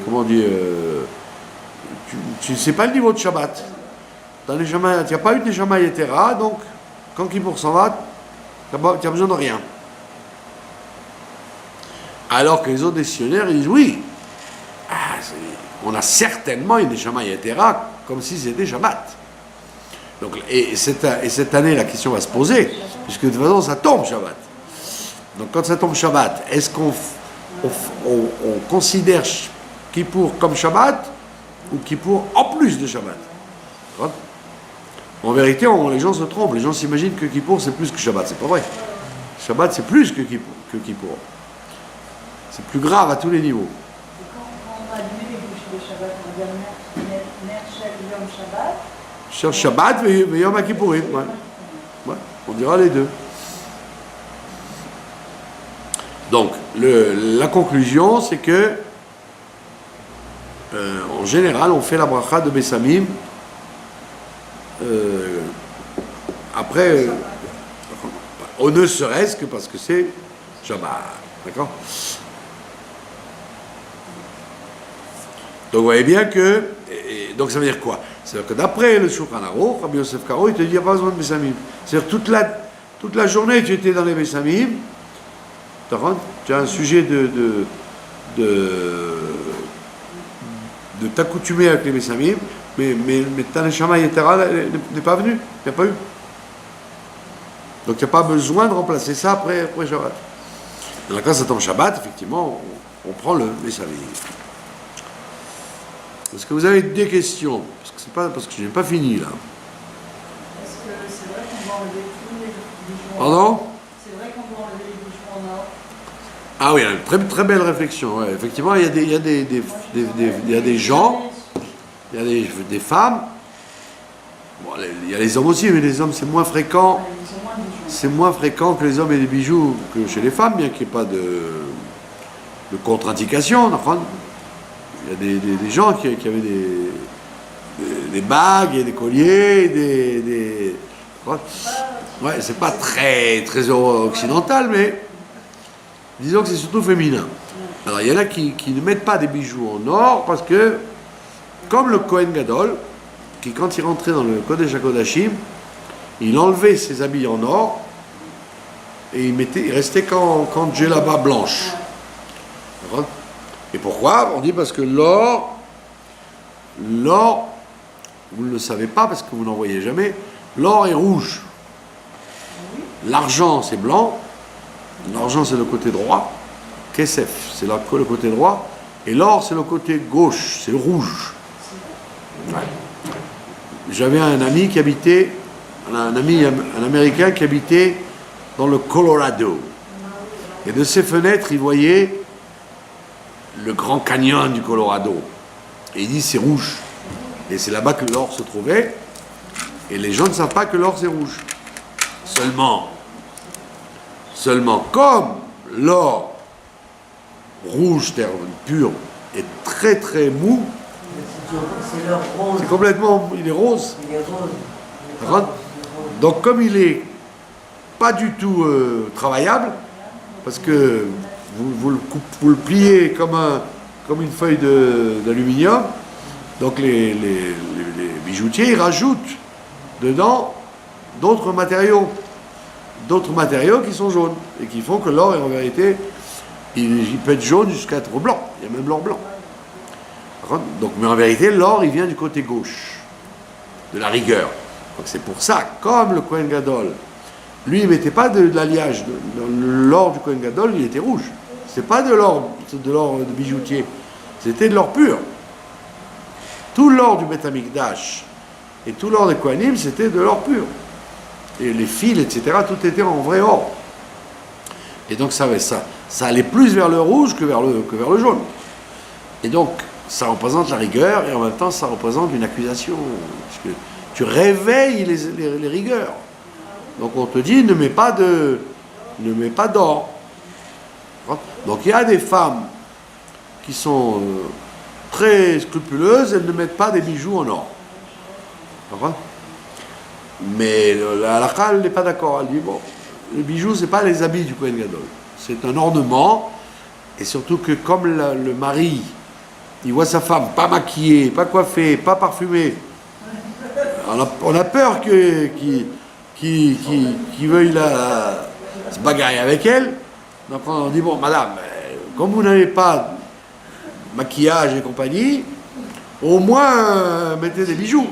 Speaker 1: comment dire, tu ne sais pas le niveau de Shabbat. Tu n'as pas eu de Neshama Yetera, donc quand Kippour s'en va, tu n'as besoin de rien. Alors que les autres décisionnaires, ils disent oui, on a certainement une Neshama Yetera, comme si c'était Shabbat. Donc, et cette année, la question va se poser, puisque de toute façon, ça tombe Shabbat. Donc quand ça tombe Shabbat, est-ce qu'on considère Kippour comme Shabbat ou Kippour en plus de Shabbat? En vérité, les gens se trompent. Les gens s'imaginent que Kippour c'est plus que Shabbat. C'est pas vrai. Shabbat, c'est plus que Kippour. C'est plus grave à tous les niveaux.
Speaker 2: Et quand on allume les bougies de Shabbat, on va dire Ner Shel Yom Shabbat.
Speaker 1: Shel Shabbat et Yom Kippourim. Ouais. Ouais, on dira les deux. Donc, la conclusion, c'est que, en général, on fait la bracha de Bessamim après, au ne serait-ce que parce que c'est Shabbat. D'accord? Donc, vous voyez bien que. Donc, ça veut dire quoi? C'est-à-dire que d'après le Shulchan Aruch, Rabbi Yosef Karo, il te dit qu'il n'y a pas besoin de Bessamim. C'est-à-dire toute la journée, tu étais dans les Bessamim. Tu as un sujet de t'accoutumer avec les Bessamim, mais ta Neshama Yetera n'est pas venue, il n'y a pas eu. Donc il n'y a pas besoin de remplacer ça après Shabbat. Et quand ça tombe Shabbat, effectivement, on prend le Bessamim. Est-ce que vous avez des questions? Parce que je n'ai pas fini là.
Speaker 2: Est-ce que c'est vrai qu'on doit enlever tous les bijoux?
Speaker 1: Pardon?
Speaker 2: C'est vrai qu'on doit enlever les bijoux en or?
Speaker 1: Ah oui, une très, très belle réflexion. Ouais. Effectivement, il y a des gens, il y a des femmes, bon, il y a les hommes aussi, mais les hommes c'est moins fréquent.
Speaker 2: Ils ont moins de bijoux.
Speaker 1: C'est moins fréquent que les hommes aient des bijoux que chez les femmes, bien qu'il n'y ait pas de contre-indication. Il y a des gens qui avaient des bagues et des colliers, ouais, c'est pas très, très occidental, mais disons que c'est surtout féminin. Alors il y en a qui ne mettent pas des bijoux en or parce que, comme le Kohen Gadol, qui quand il rentrait dans le Kodesh HaKodashim, il enlevait ses habits en or et il restait qu'en djellaba blanche. D'accord? Et pourquoi? On dit parce que l'or, vous ne le savez pas parce que vous n'en voyez jamais, l'or est rouge. L'argent c'est blanc, l'argent c'est le côté droit, Kesef c'est le côté droit, et l'or c'est le côté gauche, c'est le rouge. Ouais. J'avais un ami qui habitait, un Américain qui habitait dans le Colorado. Et de ses fenêtres, il voyait le Grand Canyon du Colorado. Et il dit c'est rouge. Et c'est là-bas que l'or se trouvait. Et les gens ne savent pas que l'or c'est rouge. Seulement, comme l'or rouge, terre pur, est très très mou,
Speaker 3: C'est leur rose.
Speaker 1: c'est complètement, il est rose.
Speaker 3: Il est rose.
Speaker 1: D'accord? Donc comme il est pas du tout travaillable, parce que vous le pliez comme une feuille d'aluminium, donc les bijoutiers ils rajoutent dedans d'autres matériaux qui sont jaunes et qui font que l'or en vérité il peut être jaune jusqu'à être blanc, il y a même l'or blanc. Donc, mais en vérité l'or il vient du côté gauche de la rigueur. Donc c'est pour ça, comme le Kohen Gadol, lui il ne mettait pas de l'alliage, l'or du Kohen Gadol il était rouge. C'est pas de l'or de bijoutier, c'était de l'or pur. Tout l'or du Beth Amikdash et tout l'or des Kohanim c'était de l'or pur. Et les fils, etc., tout était en vrai or. Et donc ça allait plus vers le rouge que vers le jaune. Et donc ça représente la rigueur et en même temps ça représente une accusation. Parce que tu réveilles les rigueurs. Donc on te dit ne mets pas d'or. Donc il y a des femmes qui sont très scrupuleuses, elles ne mettent pas des bijoux en or. D'accord? Mais la halakha, elle n'est pas d'accord. Elle dit bon, les bijoux c'est pas les habits du Kohen Gadol, c'est un ornement. Et surtout que comme le mari il voit sa femme pas maquillée, pas coiffée, pas parfumée, on a peur qu'il veuille se bagarrer avec elle. Donc on dit bon madame, comme vous n'avez pas maquillage et compagnie, au moins mettez des bijoux.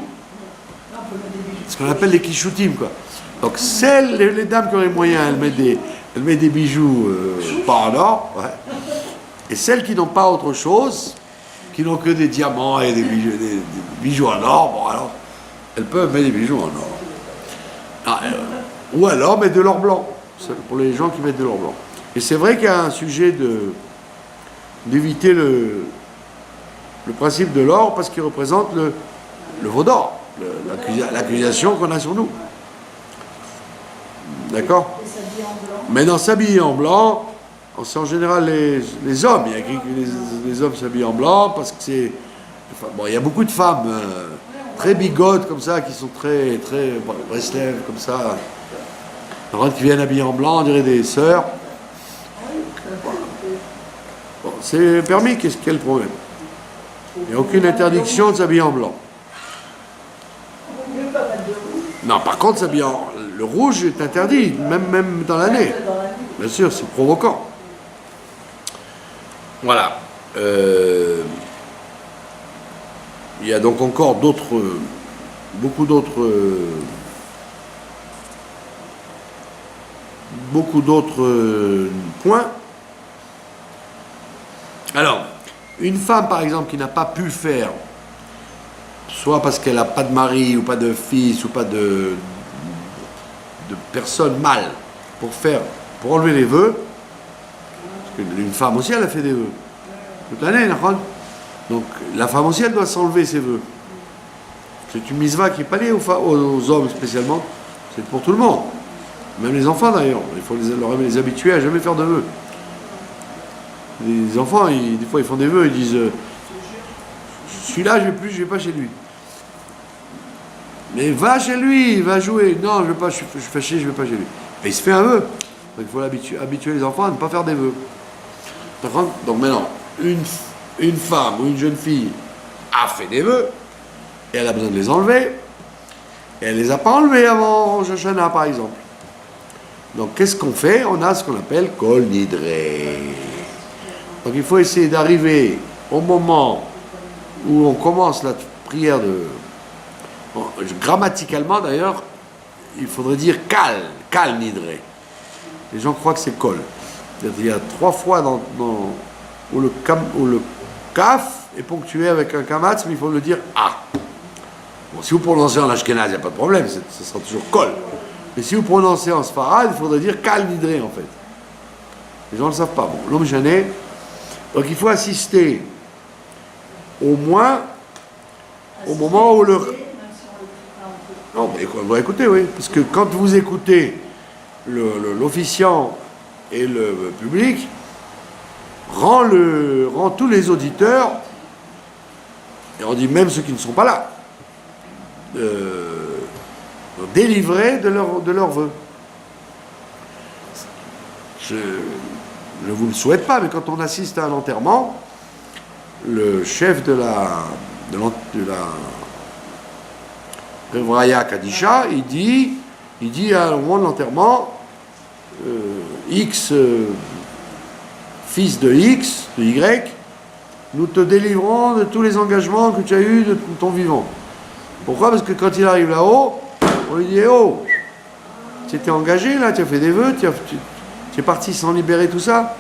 Speaker 1: Ce qu'on appelle les kishutim quoi. Donc les dames qui ont les moyens, elles mettent des bijoux pas en or, ouais. Et celles qui n'ont pas autre chose, qui n'ont que des diamants et des bijoux en or, bon alors elles peuvent mettre des bijoux en or. Ou alors mettre de l'or blanc. pour les gens qui mettent de l'or blanc. Et c'est vrai qu'il y a un sujet d'éviter le principe de l'or parce qu'il représente le veau d'or, l'accusation qu'on a sur nous. D'accord?
Speaker 2: Et s'habiller en blanc.
Speaker 1: Maintenant, s'habiller en blanc, c'est en général les hommes. Il y a écrit que les hommes s'habillent en blanc parce que c'est. Enfin, bon, il y a beaucoup de femmes très bigotes comme ça qui sont très Breslev comme ça, qui viennent habillées en blanc, on dirait des sœurs. Bon, c'est permis, quel est le problème? Il n'y a aucune interdiction de s'habiller en blanc.
Speaker 2: Mieux pas mettre de rouge.
Speaker 1: Non, par contre, le rouge est interdit, même dans l'année.
Speaker 2: Dans la nuit.
Speaker 1: Bien sûr, c'est provoquant. Voilà. Il y a donc encore beaucoup d'autres points. Alors, une femme, par exemple, qui n'a pas pu faire, soit parce qu'elle n'a pas de mari, ou pas de fils, ou pas de personne mâle, pour enlever les vœux, parce qu'une femme aussi, elle a fait des vœux. Toute l'année, donc la femme aussi, elle doit s'enlever ses vœux. C'est une misva qui n'est pas liée aux hommes spécialement, c'est pour tout le monde. Même les enfants d'ailleurs, il faut les habituer à jamais faire de vœux. Les enfants, des fois ils font des vœux, ils disent je suis là, je vais pas chez lui. Mais va chez lui, va jouer. Non, je vais pas, je suis fâché, je vais pas chez lui. Et il se fait un vœu. Donc il faut habituer les enfants à ne pas faire des vœux. Donc maintenant, une femme ou une jeune fille a fait des vœux, et elle a besoin de les enlever, et elle les a pas enlevés avant Rosh Hashanah par exemple. Donc qu'est-ce qu'on fait? On a ce qu'on appelle Kol Nidré. Donc il faut essayer d'arriver au moment où on commence la prière grammaticalement d'ailleurs, il faudrait dire Kal Nidré. Les gens croient que c'est Kol. Il y a 3 fois où le Kaf est ponctué avec un Kamatz, mais il faut le dire A. Bon, si vous prononcez en Ashkenaz, il n'y a pas de problème, ce sera toujours Kol. Mais si vous prononcez en Sfarad, il faudrait dire Kal Nidré en fait. Les gens ne le savent pas. Bon, l'homme gêné. Donc il faut assister au moins au moment où le. Non, mais on doit écouter, oui. Parce que quand vous écoutez l'officiant et le public, rend tous les auditeurs, et on dit même ceux qui ne sont pas là, délivrés de leurs vœux. Je ne vous le souhaite pas, mais quand on assiste à un enterrement, le chef de la Revraya Kadisha, il dit à un moment de l'enterrement, X, fils de X, de Y, nous te délivrons de tous les engagements que tu as eus de ton vivant. Pourquoi? Parce que quand il arrive là-haut, on lui dit, oh, tu étais engagé là, tu as fait des vœux, tu es parti sans libérer tout ça.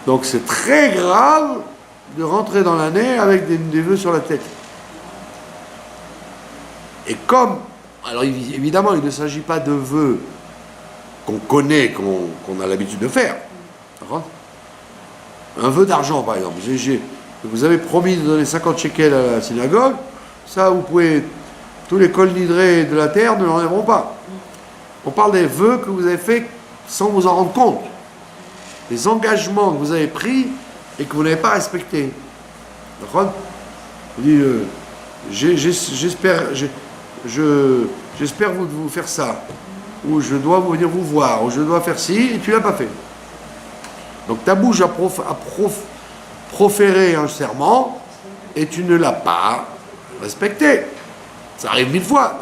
Speaker 1: Donc c'est très grave de rentrer dans l'année avec des vœux sur la tête. Et comme, alors évidemment, il ne s'agit pas de vœux qu'on connaît, qu'on a l'habitude de faire. D'accord? Un vœu d'argent, par exemple. Vous avez promis de donner 50 shekels à la synagogue, ça, vous pouvez, tous les Kol Nidré de la terre ne l'enlèveront pas. On parle des vœux que vous avez faits sans vous en rendre compte. Des engagements que vous avez pris et que vous n'avez pas respectés. D'accord? Vous dites, j'espère vous faire ça, ou je dois venir vous voir, ou je dois faire ci, et tu ne l'as pas fait. Donc ta bouche a proféré un serment, et tu ne l'as pas respecté. Ça arrive 1000 fois.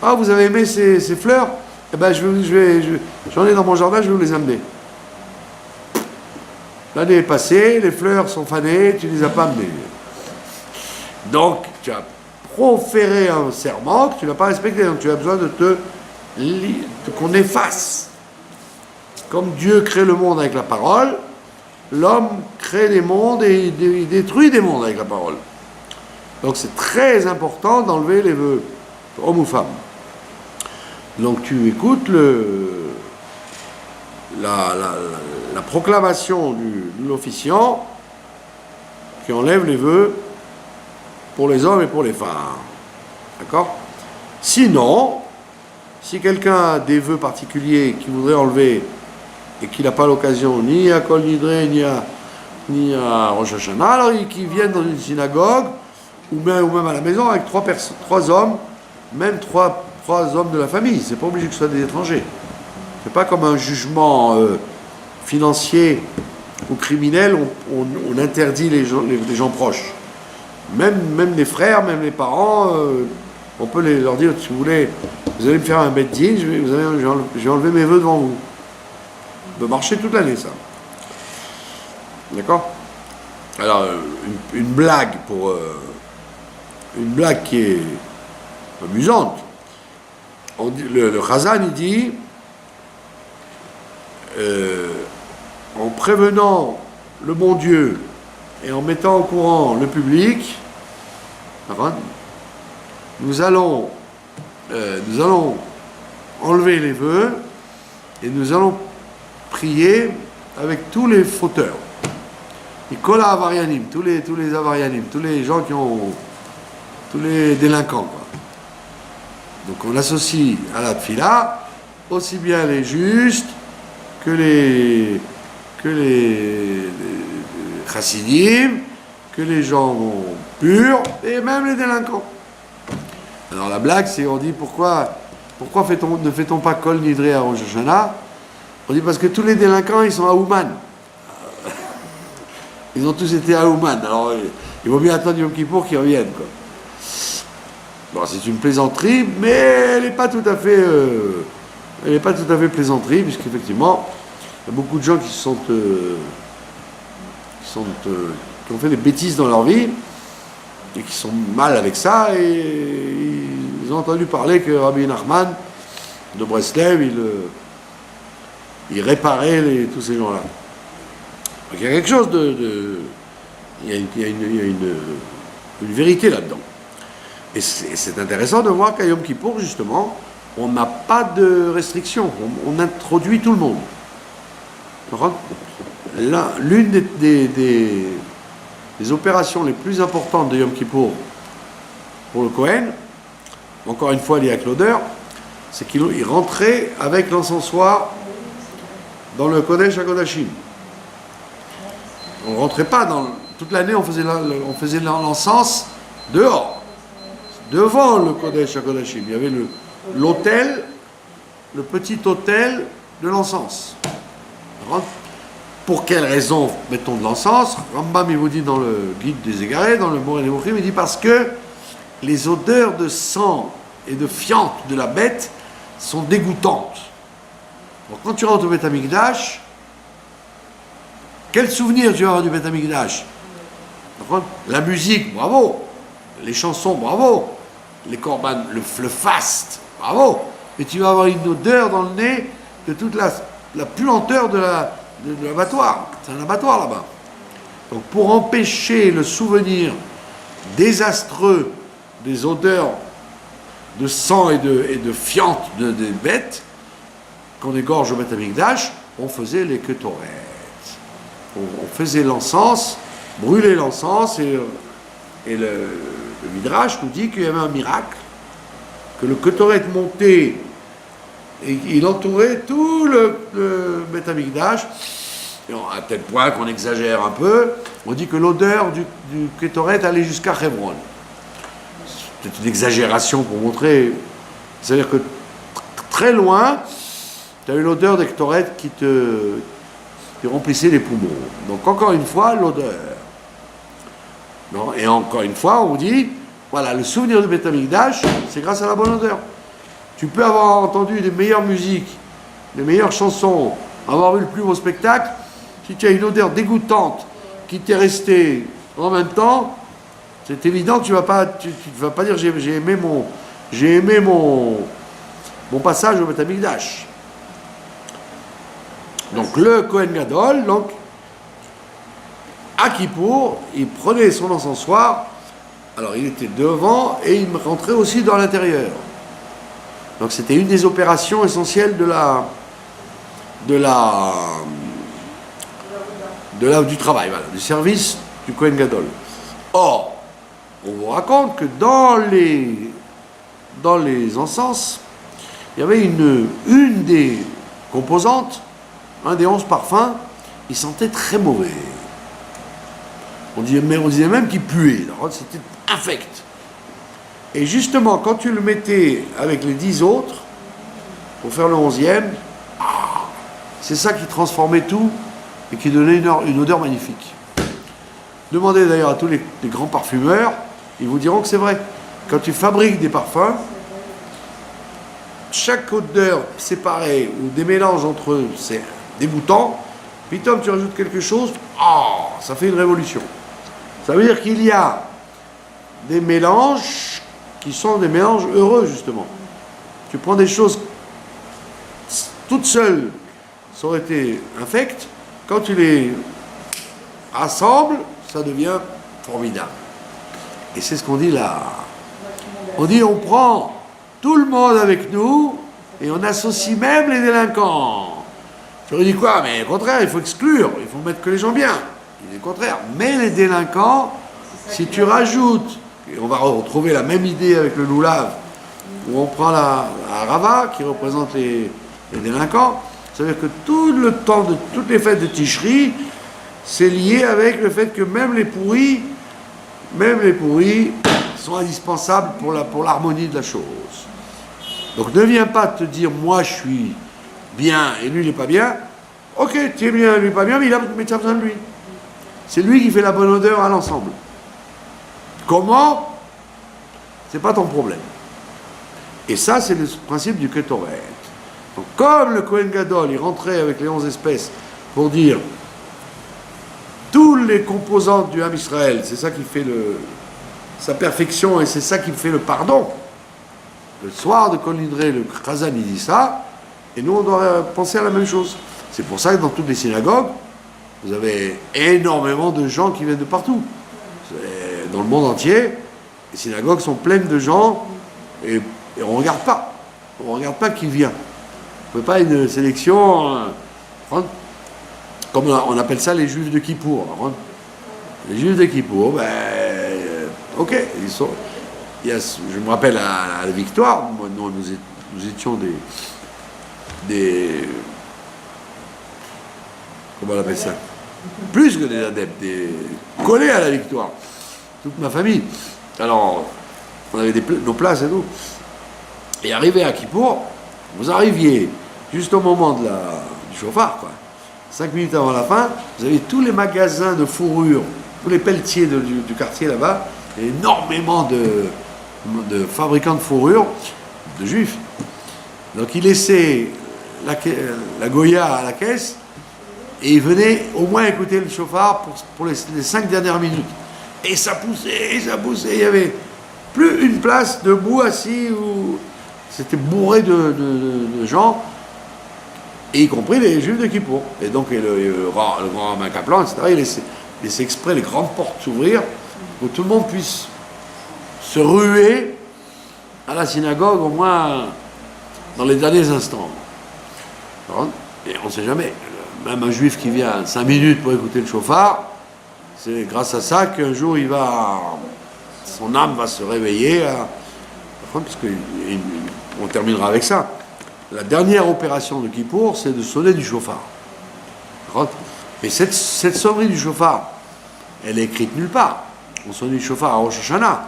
Speaker 1: Ah, vous avez aimé ces fleurs? Eh ben, j'en ai dans mon jardin, je vais vous les amener. L'année est passée, les fleurs sont fanées, tu ne les as pas amenées. Donc, tu as proféré un serment que tu n'as pas respecté. Donc, tu as besoin qu'on efface. Comme Dieu crée le monde avec la parole, l'homme crée des mondes et il détruit des mondes avec la parole. Donc, c'est très important d'enlever les vœux, homme ou femme. Donc tu écoutes la proclamation de l'officiant qui enlève les vœux pour les hommes et pour les femmes. D'accord? Sinon, si quelqu'un a des vœux particuliers qu'il voudrait enlever et qu'il n'a pas l'occasion ni à Kol Nidre ni à Rosh Hashanah, alors qu'il vienne dans une synagogue ou même à la maison avec trois hommes, même trois hommes de la famille. C'est pas obligé que ce soit des étrangers. C'est pas comme un jugement financier ou criminel, on interdit les gens proches. Même les frères, même les parents, on peut leur dire, si vous voulez, vous allez me faire un bed-din, je vais enlever mes vœux devant vous. Ça peut marcher toute l'année, ça. D'accord? Alors, une blague qui est amusante. Le Chazan, il dit, en prévenant le bon Dieu et en mettant au courant le public, nous allons enlever les vœux et nous allons prier avec tous les fauteurs. Nikola Avarianim, tous les Avarianim, tous les gens tous les délinquants, quoi. Donc on associe à la tfila aussi bien les justes que les chassidim, que les gens purs et même les délinquants. Alors la blague, c'est on dit pourquoi ne fait-on pas Kol Nidre à Rosh Hashanah? On dit parce que tous les délinquants ils sont à Ouman. Ils ont tous été à Ouman. Alors il vaut bien attendre Yom Kippour qu'ils reviennent, quoi. Bon, c'est une plaisanterie, mais elle n'est pas tout à fait plaisanterie, puisqu'effectivement, il y a beaucoup de gens qui ont fait des bêtises dans leur vie et qui sont mal avec ça, et ils ont entendu parler que Rabbi Nachman de Breslev, il réparait tous ces gens-là. Donc il y a quelque chose il y a une vérité là-dedans. Et c'est intéressant de voir qu'à Yom Kippour, justement, on n'a pas de restrictions. On introduit tout le monde. Là, l'une des opérations les plus importantes de Yom Kippour pour le Kohen, encore une fois lié avec l'odeur, c'est qu'il rentrait avec l'encensoir dans le Kodesh HaKodashim. On ne rentrait pas toute l'année, on faisait l'encens dehors. Devant le Kodesh HaKodashim, il y avait l'autel, le petit autel de l'encens. Pour quelle raison mettons de l'encens? Rambam, il vous dit dans le guide des égarés, dans le Moreh Nevuchim, il dit parce que les odeurs de sang et de fiente de la bête sont dégoûtantes. Donc quand tu rentres au Beth Amikdash, quel souvenir tu vas avoir du Beth Amikdash? La musique, bravo. Les chansons, bravo. Les korban, le faste, bravo. Mais tu vas avoir une odeur dans le nez de toute la puanteur de l'abattoir. C'est un abattoir là-bas. Donc pour empêcher le souvenir désastreux des odeurs de sang et de fiente des bêtes qu'on égorge au Beth Amikdash, on faisait les ketoret. On faisait l'encens, brûler l'encens, et le Midrash nous dit qu'il y avait un miracle, que le ketoret montait et il entourait tout le Beth Amikdash, à tel point qu'on exagère un peu. On dit que l'odeur du ketoret allait jusqu'à Hebron. C'est une exagération pour montrer. C'est-à-dire que très loin, tu as une odeur de ketoret qui remplissait les poumons. Donc encore une fois, l'odeur. Non, et encore une fois, on dit, voilà, le souvenir du Beth Amikdash, c'est grâce à la bonne odeur. Tu peux avoir entendu les meilleures musiques, les meilleures chansons, avoir vu le plus beau spectacle, si tu as une odeur dégoûtante qui t'est restée en même temps, c'est évident que tu ne vas pas dire j'ai aimé mon passage au Beth Amikdash. Donc le Kohen Gadol, donc, à Kippour, il prenait son encensoir, alors il était devant et il rentrait aussi dans l'intérieur. Donc c'était une des opérations essentielles du travail, voilà, du service du Kohen Gadol. Or, on vous raconte que dans les encens, il y avait une des composantes, un des 11 parfums, il sentait très mauvais. On disait même qu'il puait, c'était infect. Et justement, quand tu le mettais avec les 10 autres, pour faire le 11e, c'est ça qui transformait tout et qui donnait une odeur magnifique. Demandez d'ailleurs à tous les grands parfumeurs, ils vous diront que c'est vrai. Quand tu fabriques des parfums, chaque odeur séparée ou des mélanges entre eux, c'est dégoûtant. Puis Tom, tu rajoutes quelque chose, ça fait une révolution. Ça veut dire qu'il y a des mélanges qui sont des mélanges heureux, justement. Tu prends des choses toutes seules, ça aurait été infect. Quand tu les assembles, ça devient formidable. Et c'est ce qu'on dit là. On dit, on prend tout le monde avec nous et on associe même les délinquants. J'aurais dit quoi? Mais au contraire, il faut exclure, il faut mettre que les gens bien. Il est le contraire. Mais les délinquants, si tu rajoutes, et on va retrouver la même idée avec le loulav, où on prend la rava qui représente les délinquants, ça veut dire que tout le temps de toutes les fêtes de Tishri, c'est lié avec le fait que même les pourris sont indispensables pour l'harmonie de la chose. Donc ne viens pas te dire moi je suis bien et lui il n'est pas bien. Ok, tu es bien, lui pas bien, mais tu as besoin de lui. C'est lui qui fait la bonne odeur à l'ensemble. Comment? C'est pas ton problème. Et ça, c'est le principe du Ketoret. Donc, comme le Kohen Gadol, il rentrait avec les 11 espèces pour dire toutes les composantes du Ham Israël, c'est ça qui fait sa perfection et c'est ça qui fait le pardon. Le soir de Kol Nidre, le Khazan, il dit ça, et nous, on doit penser à la même chose. C'est pour ça que dans toutes les synagogues, vous avez énormément de gens qui viennent de partout. Dans le monde entier, les synagogues sont pleines de gens et on ne regarde pas. On ne regarde pas qui vient. On ne fait pas une sélection. Comme on appelle ça les juifs de Kippour. Les juifs de Kippour, ok. Je me rappelle à la Victoire, nous étions des. Comment on appelle ça? Plus que des adeptes, collés à la Victoire. Toute ma famille. Alors, on avait nos places et tout. Et arrivé à Kippour, vous arriviez juste au moment du chauffard, quoi. 5 minutes avant la fin, vous avez tous les magasins de fourrure, tous les pelletiers du quartier là-bas, et énormément de fabricants de fourrure, de juifs. Donc ils laissaient la Goya à la caisse, et ils venaient au moins écouter le chauffard pour les 5 dernières minutes. Et ça poussait, il n'y avait plus une place debout, assis, où c'était bourré de gens, et y compris les juifs de Kippour. Et donc le grand Rabbin Kaplan, etc., il laissait exprès les grandes portes s'ouvrir pour que tout le monde puisse se ruer à la synagogue, au moins dans les derniers instants. Et on ne sait jamais. Même un juif qui vient 5 minutes pour écouter le chauffard, c'est grâce à ça qu'un jour son âme va se réveiller. On terminera avec ça. La dernière opération de Kippour, c'est de sonner du chauffard. Mais cette sonnerie du chauffard, elle est écrite nulle part. On sonne du chauffard à Rosh Hashanah.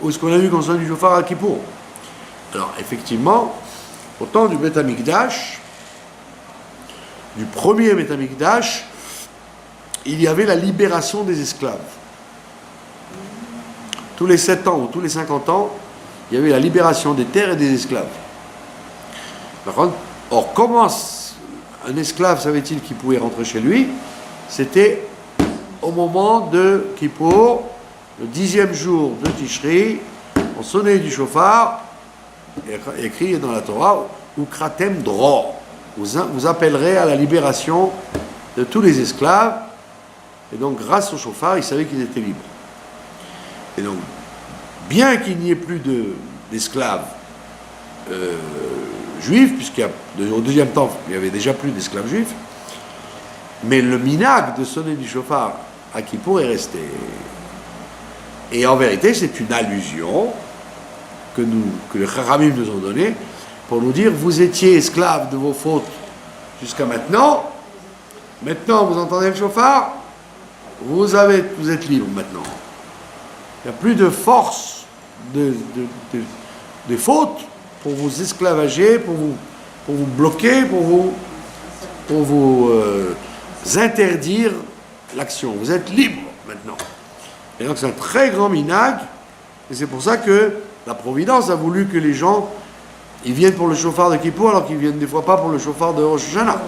Speaker 1: Où est-ce qu'on a vu qu'on sonne du chauffard à Kippour? Alors, effectivement, au temps du Beth Amikdash, du premier Beth Amikdash, il y avait la libération des esclaves. Tous les 7 ans ou tous les 50 ans, il y avait la libération des terres et des esclaves. Or, comment un esclave savait-il qu'il pouvait rentrer chez lui? C'était au moment de Kippour, le 10e jour de Tishri, on sonnait du chauffard, écrit dans la Torah, Ukratem Dror. Vous appellerez à la libération de tous les esclaves. Et donc, grâce au chauffard, ils savaient qu'ils étaient libres. Et donc, bien qu'il n'y ait plus d'esclaves juifs, puisqu'au deuxième temps, il n'y avait déjà plus d'esclaves juifs. Mais le minag de sonner du chauffard à Kippour est resté. Et en vérité, c'est une allusion que les Chachamim nous ont donnée pour nous dire, vous étiez esclaves de vos fautes jusqu'à maintenant. Maintenant, vous entendez le chauffard, vous êtes libres maintenant. Il n'y a plus de force de faute pour vous esclavager, pour vous bloquer, pour vous interdire l'action. Vous êtes libre maintenant. Et donc c'est un très grand minag, et c'est pour ça que la Providence a voulu que les gens ils viennent pour le chauffard de Kippour alors qu'ils viennent des fois pas pour le chauffard de Rosh Hashanah.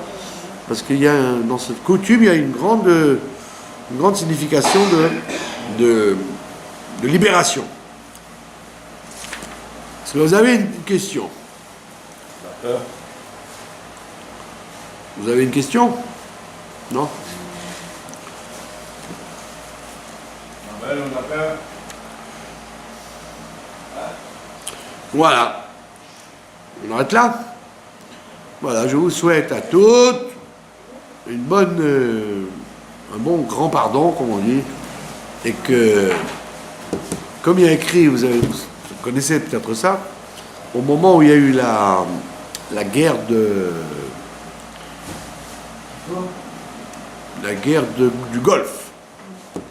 Speaker 1: Parce qu'il y a dans cette coutume, il y a une grande signification de libération. Est-ce que vous avez une question? Vous avez une question? Non? Voilà. On arrête là? Voilà, je vous souhaite à toutes un bon grand pardon, comme on dit, et que, comme il y a écrit, vous connaissez peut-être ça, au moment où il y a eu la guerre du Golfe,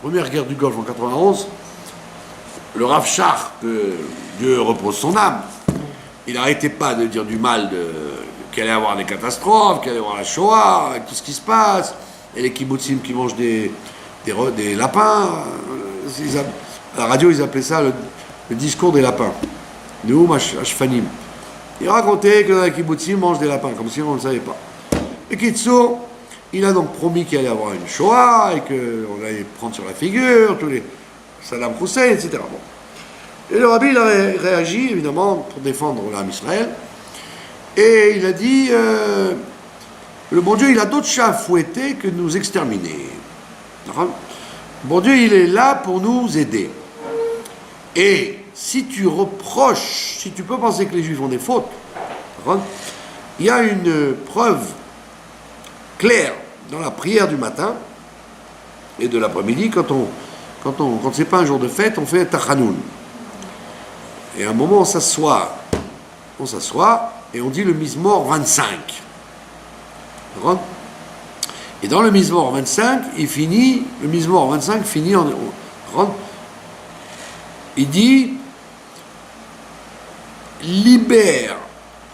Speaker 1: première guerre du Golfe en 91, le Rav Shach, que Dieu repose son âme, il n'arrêtait pas de dire du mal qu'il allait y avoir des catastrophes, qu'il allait y avoir la Shoah, avec tout ce qui se passe, et les kibbutzim qui mangent des lapins. À la radio, ils appelaient ça le discours des lapins. Neum Ashfanim. Il racontait que les kibbutzim mangent des lapins, comme si on ne le savait pas. Et Kitsour, il a donc promis qu'il allait y avoir une Shoah, et qu'on allait prendre sur la figure, tous les Saddam Hussein, etc. Bon. Et le rabbi, il a réagi, évidemment, pour défendre l'âme Israël. Et il a dit, le bon Dieu, il a d'autres chats à fouetter que de nous exterminer. Le bon Dieu, il est là pour nous aider. Et si tu reproches, si tu peux penser que les Juifs ont des fautes, il y a une preuve claire dans la prière du matin et de l'après-midi, quand c'est pas un jour de fête, on fait un tachanoun. Et à un moment, on s'assoit et on dit le Mizmor 25. D'accord? Et dans le Mizmor 25, le Mizmor 25 finit il dit libère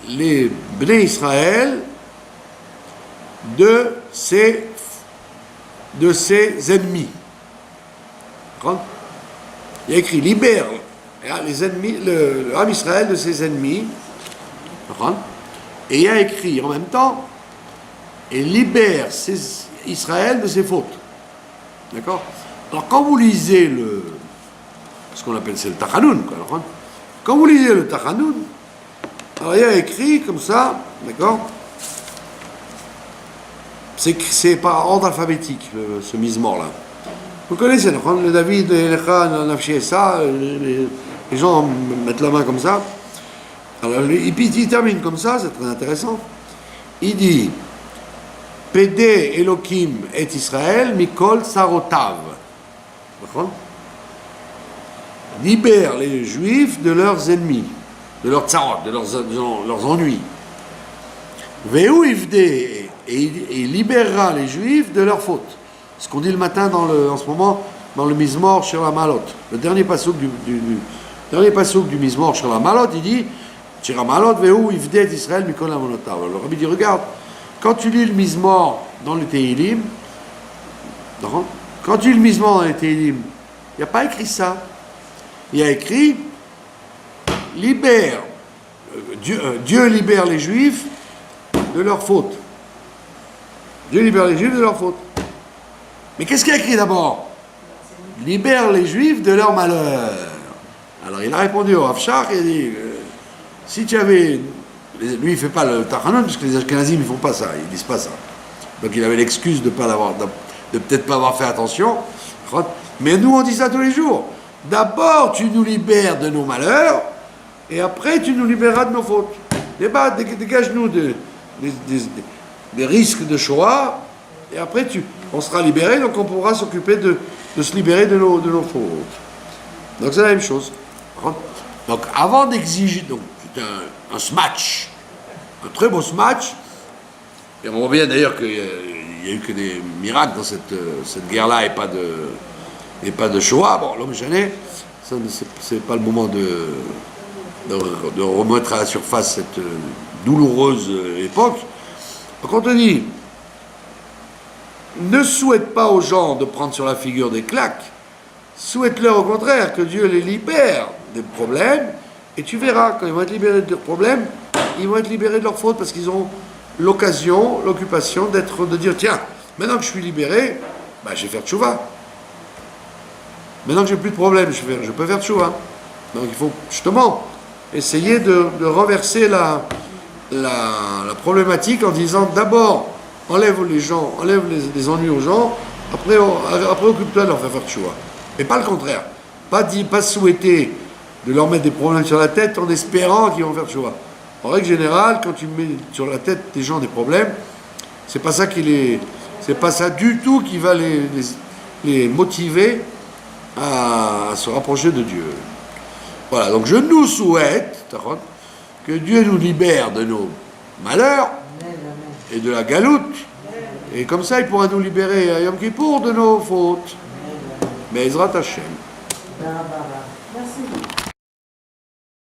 Speaker 1: les Bnei Israël de ses ennemis. D'accord? Il y a écrit libère les ennemis, le Ram Israël de ses ennemis, et il y a écrit en même temps, et libère Israël de ses fautes. D'accord? Alors quand vous lisez ce qu'on appelle c'est le Tachanoun, quand vous lisez le Tachanoun, alors il y a écrit comme ça, d'accord? C'est par ordre alphabétique, ce Mizmor là. Vous connaissez le David, les gens mettent la main comme ça. Alors, il termine comme ça, c'est très intéressant. Il dit Pédé Elohim et Israël, Mikol Sarotav. Libère les Juifs de leurs ennemis, de leurs tsarot, de leurs ennuis. Veu Ivdé, et il libérera les Juifs de leurs fautes. Ce qu'on dit le matin en ce moment dans le Mizmor sur la Malot. Le dernier passouk du Mizmor sur la Malot, il dit Shir Malot vehu ivdet Israël mikol avonotav. Le rabbi dit regarde, quand tu lis le Mizmor dans le Tehillim, il n'y a pas écrit ça. Il y a écrit libère, Dieu libère les Juifs de leurs fautes. Dieu libère les Juifs de leurs fautes. Mais qu'est-ce qu'il y a écrit d'abord? Libère les Juifs de leur malheur. Alors il a répondu au Rav Shach et il dit si tu avais. Lui il ne fait pas le Tachanoun, parce que les Ashkenazim ils ne font pas ça, ils ne disent pas ça. Donc il avait l'excuse de peut-être pas avoir fait attention. Mais nous on dit ça tous les jours. D'abord tu nous libères de nos malheurs, et après tu nous libéreras de nos fautes. Dégage-nous des risques de Shoah, et après on sera libéré, donc on pourra s'occuper de se libérer de nos fautes. Donc c'est la même chose. Donc avant d'exiger, donc c'est un smatch, un très beau smatch, et on voit bien d'ailleurs qu'il n'y a eu que des miracles dans cette guerre-là et pas de Shoah. Bon, l'homme gêné, c'est pas le moment de remettre à la surface cette douloureuse époque. Donc on te dit, ne souhaite pas aux gens de prendre sur la figure des claques, souhaite-leur au contraire que Dieu les libère des problèmes, et tu verras, quand ils vont être libérés de leurs problèmes, ils vont être libérés de leurs fautes parce qu'ils ont l'occasion, l'occupation de dire, tiens, maintenant que je suis libéré, bah, je vais faire tchouva. Maintenant que j'ai plus de problème, je peux faire tchouva. Donc il faut justement essayer de renverser la problématique en disant d'abord enlève les ennuis aux gens, après occupe-toi de leur faire tchouva. Et pas le contraire. Pas souhaiter de leur mettre des problèmes sur la tête en espérant qu'ils vont faire tchouva. En règle générale, quand tu mets sur la tête des gens des problèmes, c'est pas ça du tout qui va les motiver à se rapprocher de Dieu. Voilà, donc je nous souhaite que Dieu nous libère de nos malheurs et de la galoute, et comme ça il pourra nous libérer à Yom Kippour de nos fautes. Mais Ezrat Hashem.